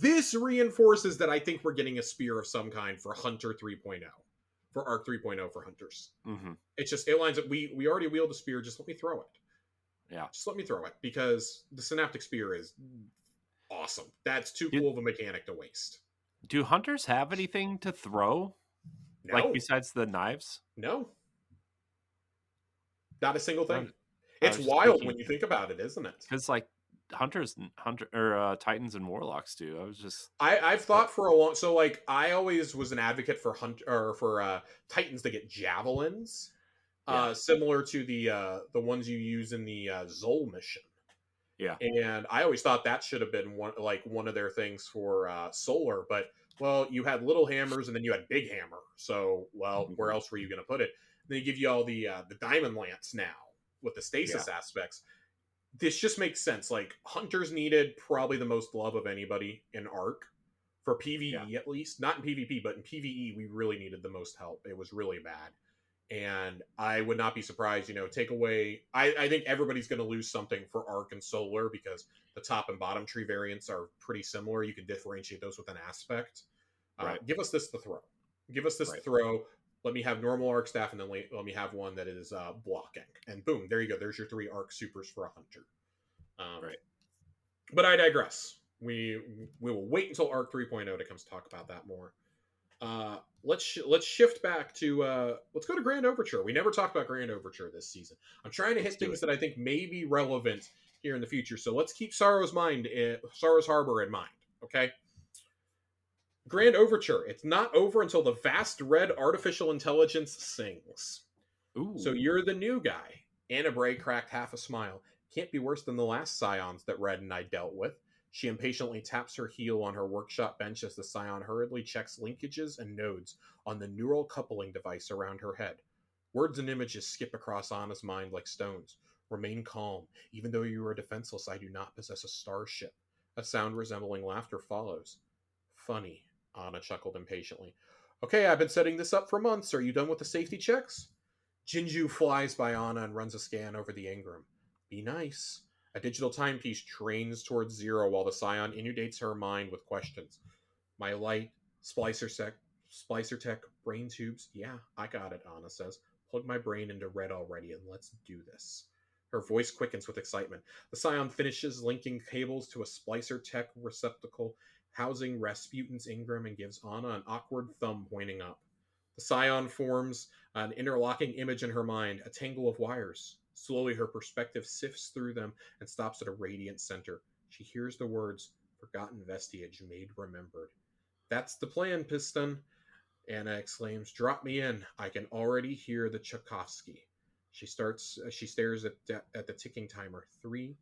This reinforces that I think we're getting a spear of some kind for Hunter 3.0. For Arc 3.0 for Hunters. Mm-hmm. It's just, it lines up. We already wield a spear. Just let me throw it. Yeah. Just let me throw it. Because the Synaptic Spear is awesome. That's too cool of a mechanic to waste. Do Hunters have anything to throw? No. Like besides the knives? No. Not a single thing. It's wild when you think about it, isn't it? Because like Hunter or Titans and Warlocks do. I was just I've thought for a long, so like I always was an advocate for Titans to get javelins, yeah, similar to the ones you use in the Zol mission. yeah, And I always thought that should have been one of their things for solar, but well, you had little hammers and then you had big hammer. So, well, where mhm, else were you going to put it? And then you give you all the diamond lance now with the yeah, stasis aspects. This just makes sense. Like hunters needed probably the most love of anybody in Arc for yeah, PvE at least, not in PvP, but in PvE we really needed the most help. It was really bad. And I would not be surprised, take away. I think everybody's going to lose something for Arc and Solar because the top and bottom tree variants are pretty similar. You can differentiate those with an aspect. right, Give us this to throw. Give us this to right, throw. Let me have normal Arc staff, and then let me have one that is blocking. And boom, there you go. There's your 3 Arc supers for a hunter. Um, right. but I digress. We will wait until Arc 3.0 to come talk about that more. Let's shift back to let's go to Grand Overture. We never talked about Grand Overture this season. I'm trying to Let's hit do things it. that I think may be relevant here in the future. So let's keep Sorrow's Harbor in mind. Okay. Grand Overture. It's not over until the vast red artificial intelligence sings. So Ooh, you're the new guy. Anna Bray cracked half a smile. Can't be worse than the last scions that Red and I dealt with. She impatiently taps her heel on her workshop bench as the scion hurriedly checks linkages and nodes on the neural coupling device around her head. Words and images skip across Anna's mind like stones. Remain calm. Even though you are defenseless, I do not possess a starship. A sound resembling laughter follows. Funny, Anna chuckled impatiently. Okay, I've been setting this up for months. Are you done with the safety checks? Jinju flies by Anna and runs a scan over the engram. Be nice. A digital timepiece trains towards zero while the scion inundates her mind with questions. My light, splicer tech, brain tubes. Yeah, I got it, Anna says. Plug my brain into red already and let's do this. Her voice quickens with excitement. The scion finishes linking cables to a splicer tech receptacle housing Rasputin's engram and gives Anna an awkward thumb pointing up. The scion forms an interlocking image in her mind, a tangle of wires. Slowly, her perspective sifts through them and stops at a radiant center. She hears the words, forgotten vestige made remembered. That's the plan, Piston. Anna exclaims, drop me in. I can already hear the Tchaikovsky. She stares at the ticking timer. 3,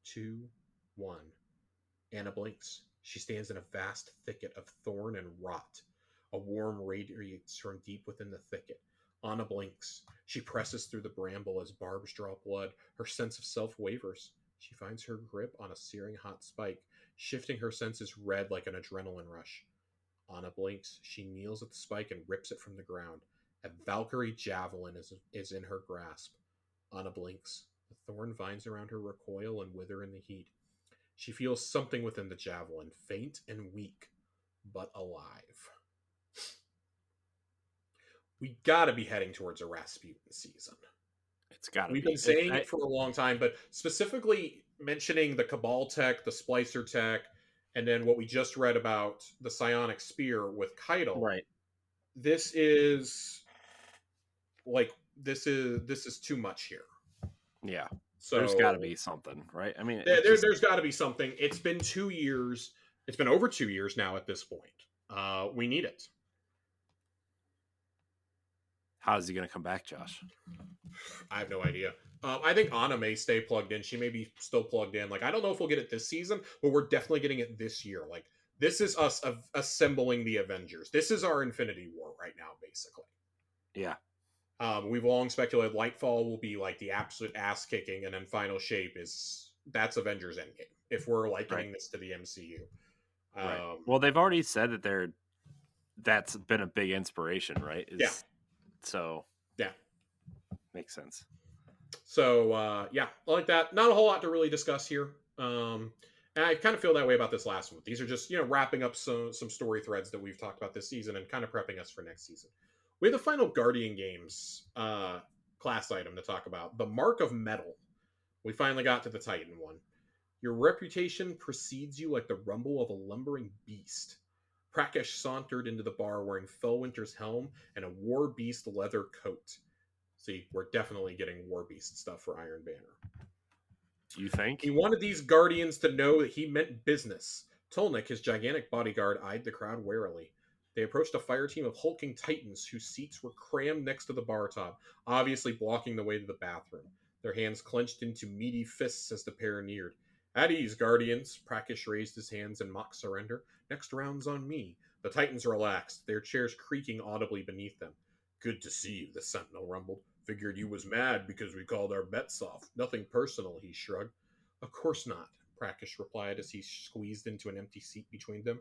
2, 1. Anna blinks. She stands in a vast thicket of thorn and rot. A warm radiates from deep within the thicket. Anna blinks. She presses through the bramble as barbs draw blood. Her sense of self wavers. She finds her grip on a searing hot spike, shifting her senses red like an adrenaline rush. Anna blinks. She kneels at the spike and rips it from the ground. A Valkyrie javelin is in her grasp. Anna blinks. The thorn vines around her recoil and wither in the heat. She feels something within the javelin, faint and weak, but alive. We gotta be heading towards a Rasputin season. it's got to We've been be. saying it for a long time, but specifically mentioning the Cabal tech, the Splicer tech, and then what we just read about the Psionic Spear with Keitel. Right. This is this is too much here. Yeah. There's got to So be something, right? I mean, it just there's got to be something. It's been 2 years. It's been over 2 years now at this point. We need it. how is he going to come back, Josh? I have no idea. I think Anna may stay plugged in. She may be still plugged in. Like I don't know if we'll get it this season, but we're definitely getting it this year. Like this is us assembling the Avengers. This is our Infinity War right now, basically. Yeah. We've long speculated Lightfall will be like the absolute ass kicking, and then Final Shape that's Avengers Endgame. If we're Right. likening this to the MCU, Right. um, Well, they've already said that that's been a big inspiration, right? yeah, So yeah. makes sense. So yeah, like that. Not a whole lot to really discuss here. And I kind of feel that way about this last one. These are just wrapping up some story threads that we've talked about this season and kind of prepping us for next season. We have the final Guardian Games class item to talk about. The Mark of Metal. We finally got to the Titan one. Your reputation precedes you like the rumble of a lumbering beast. Prakesh sauntered into the bar wearing Fellwinter's helm and a War Beast leather coat. See, we're definitely getting War Beast stuff for Iron Banner. You He think? wanted these guardians to know that he meant business. Tolnik, his gigantic bodyguard, eyed the crowd warily. They approached a fire team of hulking titans whose seats were crammed next to the bar top, obviously blocking the way to the bathroom. Their hands clenched into meaty fists as the pair neared. At ease, guardians. Prakish raised his hands in mock surrender. Next round's on me. The titans relaxed, their chairs creaking audibly beneath them. Good to see you, the sentinel rumbled. Figured you was mad because we called our bets off. Nothing personal, he shrugged. Of course not, Prakish replied as he squeezed into an empty seat between them.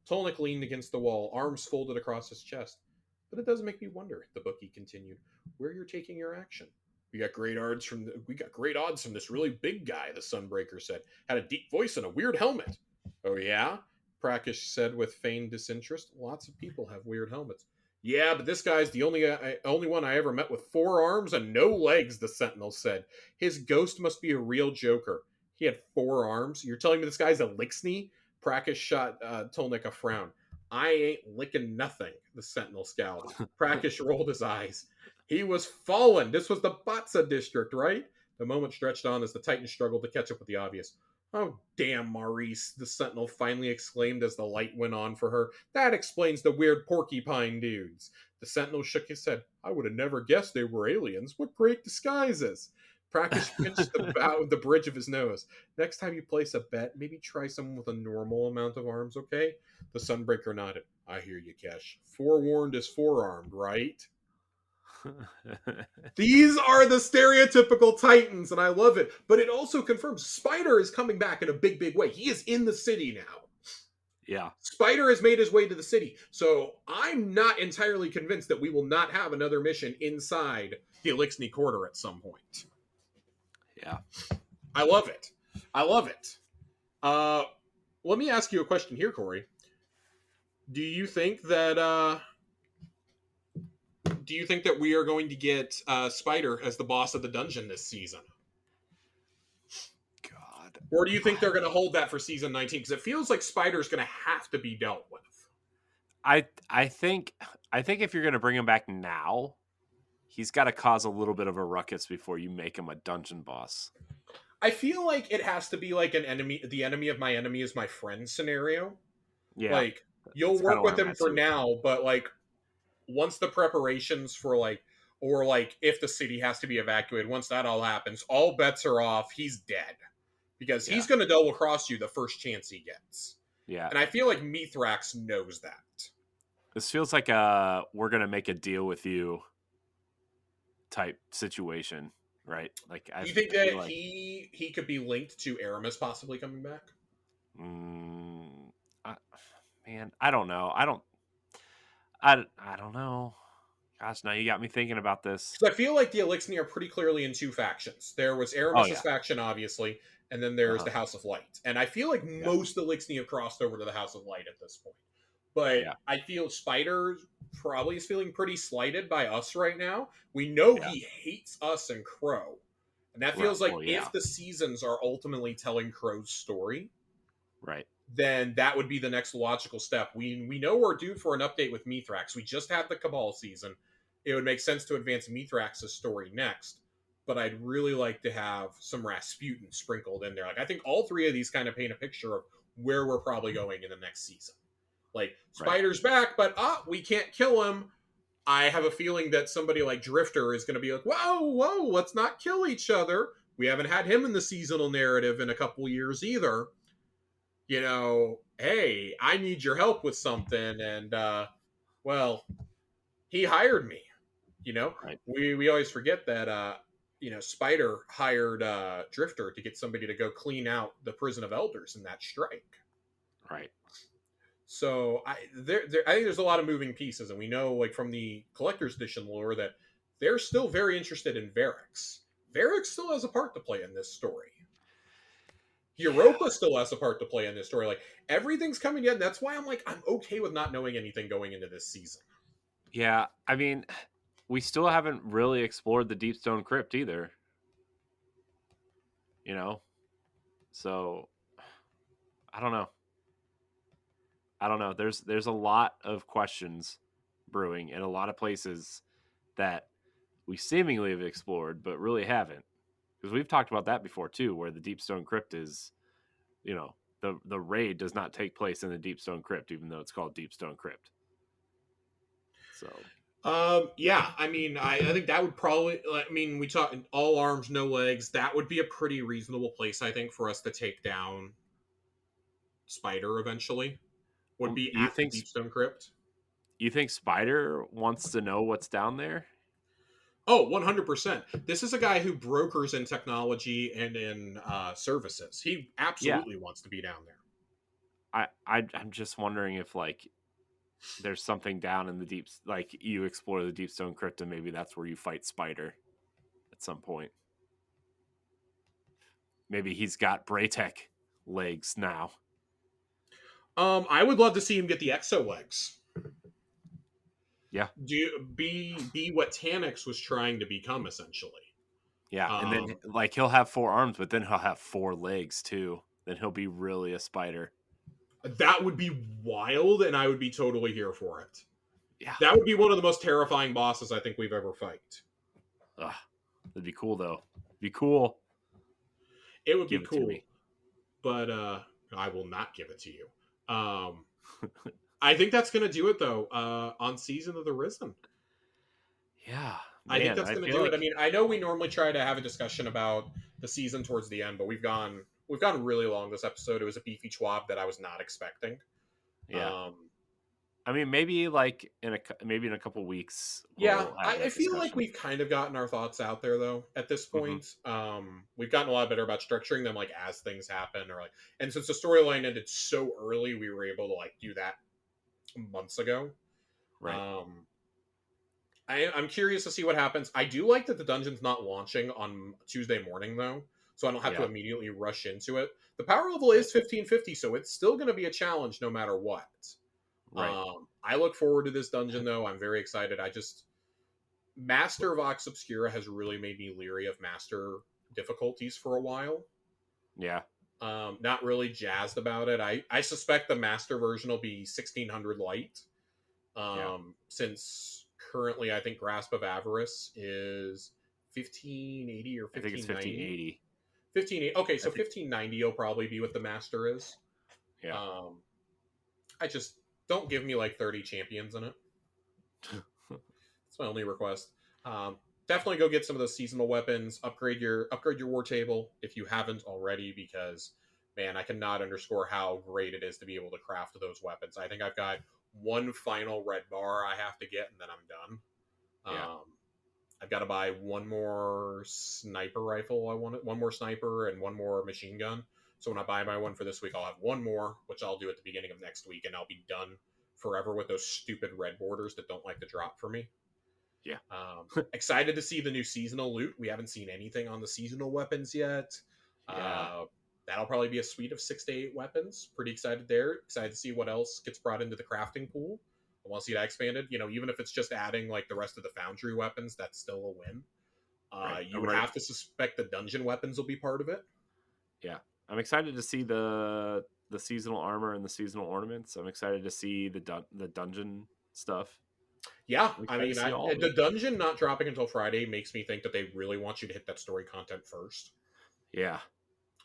Tolnik leaned against the wall, arms folded across his chest. But it does make me wonder, the bookie continued, where you're taking your action. We got great odds from this really big guy, the Sunbreaker said. Had a deep voice and a weird helmet. Oh yeah? Prakish said with feigned disinterest. Lots of people have weird helmets. Yeah, but this guy's the only one I ever met with 4 arms and no legs, the Sentinel said. His ghost must be a real joker. He had 4 arms. You're telling me this guy's a Lixney? Prakish shot Tolnik a frown. I ain't licking nothing, the Sentinel scowled. Prakish rolled his eyes. He was fallen. This was the Batsa district, right? The moment stretched on as the Titan struggled to catch up with the obvious. Oh, damn, Maurice, the Sentinel finally exclaimed as the light went on for her. That explains the weird porcupine dudes. The Sentinel shook his head. I would have never guessed they were aliens. What great disguises. Prakish pinched the bridge of his nose. Next time you place a bet, maybe try someone with a normal amount of arms, okay? The Sunbreaker nodded. I hear you, Kesh. Forewarned is forearmed, right? These are the stereotypical Titans, and I love it. But it also confirms Spider is coming back in a big, big way. He is in the city now. Yeah. Spider has made his way to the city. So I'm not entirely convinced that we will not have another mission inside the Elixni Quarter at some point. Yeah. I love it. I love it. Let me ask you a question here, Corey. Do you think that we are going to get Spider as the boss of the dungeon this season? God. Or do you think they're going to hold that for season 19? Because it feels like Spider's going to have to be dealt with. I think if you're gonna bring him back now, he's got to cause a little bit of a ruckus before you make him a dungeon boss. I feel like it has to be like the enemy of my enemy is my friend scenario. Yeah. Like, you'll work with him for now, but like once the preparations for or if the city has to be evacuated, once that all happens, all bets are off. He's dead. Because he's going to double cross you the first chance he gets. Yeah. And I feel like Mithrax knows that. This feels like we're going to make a deal with you type situation, right? Like, Do you think that he could be linked to Aramis possibly coming back? Man, I don't know. I don't know. Gosh, now you got me thinking about this. Because I feel like the Elixni are pretty clearly in 2 factions. There was Aramis's faction, obviously, and then there's the House of Light. And I feel like most Elixni have crossed over to the House of Light at this point. But I feel Spider probably is feeling pretty slighted by us right now. We know he hates us and Crow. And that feels like if the seasons are ultimately telling Crow's story, right, then that would be the next logical step. We know we're due for an update with Mithrax. We just had the Cabal season. It would make sense to advance Mithrax's story next. But I'd really like to have some Rasputin sprinkled in there. Like, I think all 3 of these kind of paint a picture of where we're probably going in the next season. Like, Spider's back, but we can't kill him. I have a feeling that somebody like Drifter is going to be like, whoa, let's not kill each other. We haven't had him in the seasonal narrative in a couple years either. You know, hey, I need your help with something. And, well, he hired me. You know, we always forget that, Spider hired Drifter to get somebody to go clean out the Prison of Elders in that strike. Right. So I think there's a lot of moving pieces, and we know, like, from the Collector's Edition lore, that they're still very interested in Varix. Varix still has a part to play in this story. Europa still has a part to play in this story. Like, everything's coming in. That's why I'm okay with not knowing anything going into this season. Yeah, I mean, we still haven't really explored the Deepstone Crypt either. You know? So, I don't know. There's a lot of questions brewing in a lot of places that we seemingly have explored, but really haven't. Because we've talked about that before too, where the Deep Stone Crypt is, you know, the raid does not take place in the Deep Stone Crypt, even though it's called Deep Stone Crypt. So Yeah, I mean, I think that would probably. I mean, we talk all arms, no legs. That would be a pretty reasonable place, I think, for us to take down Spider eventually. Would be you at the think Deepstone Crypt. you think Spider wants to know what's down there? Oh, 100%. This is a guy who brokers in technology and in services. He Yeah, absolutely wants to be down there. I'm just wondering if like there's something down in the deep, like you explore the Deep Stone Crypt, and maybe that's where you fight Spider at some point. Maybe he's got Braytech legs now. I would love to see him get the exo legs. Yeah, Be what Tanix was trying to become essentially. yeah, and then Um, like he'll have 4 arms, but then he'll have 4 legs too. Then he'll be really a spider. that would be wild, and I would be totally here for it. Yeah, That would be one of the most terrifying bosses I think we've ever fight. ugh, that'd be cool though. Be cool. It would be Give it to cool, me. but I will not give it to you. Um, I think that's gonna do it though. On Season of the Risen, Yeah, I think man, that's I gonna feel do it. I like mean, I know we normally try to have a discussion about the season towards the end, but we've gone really long this episode. It was a beefy schwab that I was not expecting. yeah. Um, I mean, maybe like maybe in a couple weeks Yeah, we'll I, have I that feel like discussion. we've kind of gotten our thoughts out there though at this Hmm. point. We've gotten a lot better about structuring them like as things happen or like and since the storyline ended so early, we were able to like do that months ago. Right. Um I'm curious to see what happens. I do like that the dungeon's not launching on Tuesday morning though, so I don't have to Yeah. immediately rush into it. The power level Right. is 1550, so it's still gonna be a challenge no matter what. Right. I look forward to this dungeon though. I'm very excited. I just Master Vox Obscura has really made me leery of Master difficulties for a while. Yeah. Not really jazzed about it. I suspect the Master version will be 1600 light. Yeah. Since currently I think Grasp of Avarice is 1580 or I think it's 1590. 1580. 1580. Okay, I so think. 1590 will probably be what the Master is. Yeah. Um, I just don't give me like 30 champions in it. That's my only request. Definitely go get some of those seasonal weapons. Upgrade your war table if you haven't already, because man, I cannot underscore how great it is to be able to craft those weapons. I think I've got one final red bar I have to get, and then I'm done. Yeah. I've got to buy one more sniper rifle. I want it, one more sniper and one more machine gun. So when I buy my one for this week, I'll have one more, which I'll do at the beginning of next week, and I'll be done forever with those stupid red borders that don't like to drop for me. Yeah. Excited to see the new seasonal loot. We haven't seen anything on the seasonal weapons yet. Yeah. Uh, that'll probably be a suite of 6 to 8 weapons. Pretty excited there. Excited to see what else gets brought into the crafting pool. I want to see that expanded. You know, even if it's just adding like the rest of the foundry weapons, that's still a win. Right. You I'm would right. have to suspect the dungeon weapons will be part of it. Yeah. I'm excited to see the seasonal armor and the seasonal ornaments. I'm excited to see the dungeon stuff. Yeah, I'm I excited mean, to see all of the it. dungeon not dropping until Friday makes me think that they really want you to hit that story content first. Yeah.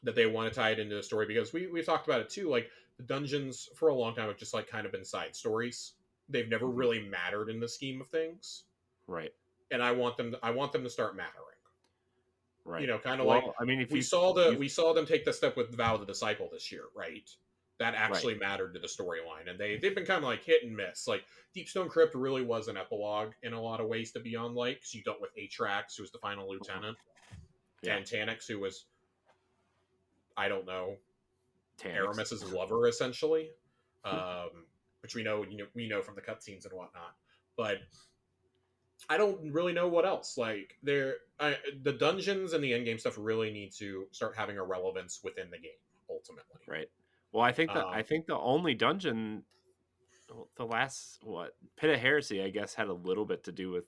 That they want to tie it into the story because we talked about it too. Like the dungeons for a long time have just like kind of been side stories. They've never Hmm. really mattered in the scheme of things, Right. and I want them to start mattering. You Right. know, kind of like Well, I mean, if we you saw the you we saw them take the step with Vow the Disciple this year, right? That right. actually mattered to the storyline, and they've been kind of like hit and miss. Like Deepstone Crypt really was an epilogue in a lot of ways to Beyond Light, because you dealt with Atrax, who was the final Mhm. lieutenant, Yeah. and Tanix, who was I don't know Tanix. Aramis's lover, essentially, which we know from the cutscenes and whatnot. But I don't really know what else. Like the dungeons and the end game stuff really need to start having a relevance within the game. Ultimately, Right. Well, I um, think the only dungeon, the last what Pit of Heresy, I guess, had a little bit to do with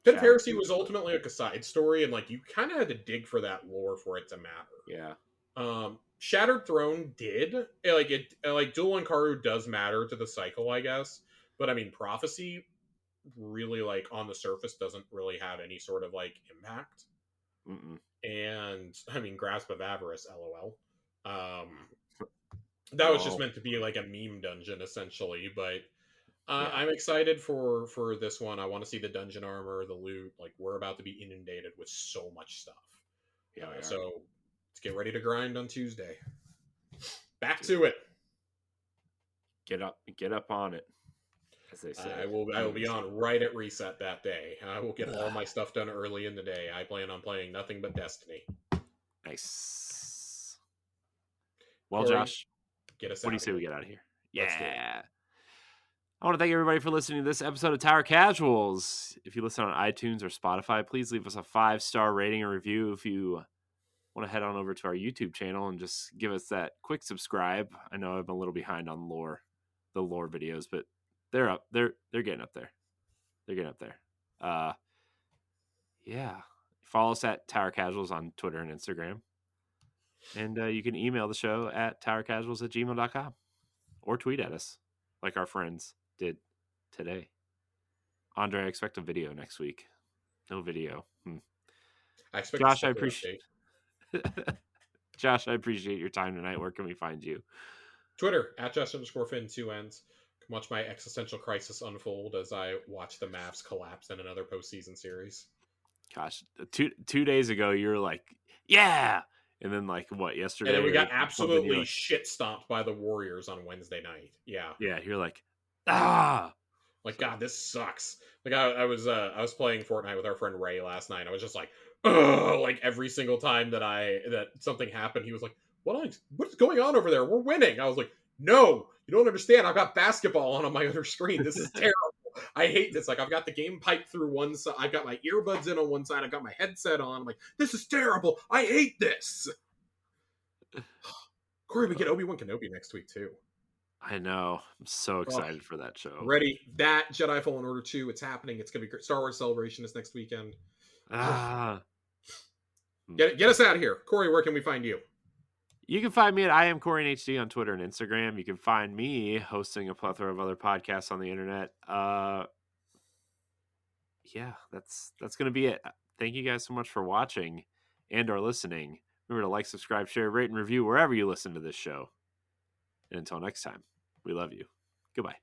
Pit of Heresy Shadowkeep. was ultimately like a side story, and like you kind of had to dig for that lore for it to matter. Yeah. Shattered Throne did like Duel and Karu does matter to the cycle, I guess. But I mean, Prophecy really like on the surface doesn't really have any sort of like impact. And I mean, Grasp of Avarice, lol. That was just Well, meant to be like a meme dungeon, essentially. But yeah, I'm excited for this one. I want to see the dungeon armor, the loot. Like, we're about to be inundated with so much stuff. yeah, we are. So let's get ready to grind on Tuesday. Back Dude, to it. get up on it, as they say. I will be on right at reset that day. I will get all my stuff done early in the day. I plan on playing nothing but Destiny. Nice. Well, Corey, Josh, get us what do you out of say we here. get out of here? Let's do it. Yeah. I want to thank everybody for listening to this episode of Tower Casuals. If you listen on iTunes or Spotify, please leave us a 5-star rating or review. If you want to head on over to our YouTube channel and just give us that quick subscribe. I know I'm a little behind on the lore videos, but they're up. They're getting up there. They're getting up there. Yeah. Follow us at Tower Casuals on Twitter and Instagram. And you can email the show at towercasuals@gmail.com or tweet at us like our friends did today. Andre, I expect a video next week. No video. I expect a Josh, I sticker appreciate update. Josh, I appreciate your time tonight. Where can we find you? Twitter at Just_Finn 2 Ns. Come watch my existential crisis unfold as I watch the Mavs collapse in another postseason series. Gosh, two days ago you were like, yeah, and then like what yesterday? And then we got or something, you're absolutely like, shit stomped by the Warriors on Wednesday night. Yeah. yeah, you're like, ah. Like, So, God, this sucks. Like, I was playing Fortnite with our friend Ray last night. I was just like, oh, like every single time that something happened, he was like, what's going on over there? We're winning. I was like, no, you don't understand. I've got basketball on my other screen. This is terrible. I hate this. Like, I've got the game piped through one side. I've got my earbuds in on one side. I've got my headset on. I'm like, this is terrible. I hate this. Corey, we get Obi-Wan Kenobi next week too. I know. I'm so excited for that show. Ready? That Jedi Fallen Order 2. It's happening. It's gonna be great. Star Wars Celebration is next weekend. Ah. Get us out of here. Corey, where can we find you? You can find me at I am Corey HD on Twitter and Instagram. You can find me hosting a plethora of other podcasts on the internet. Yeah, that's gonna be it. Thank you guys so much for watching and or listening. Remember to like, subscribe, share, rate, and review wherever you listen to this show. And until next time, we love you. Goodbye.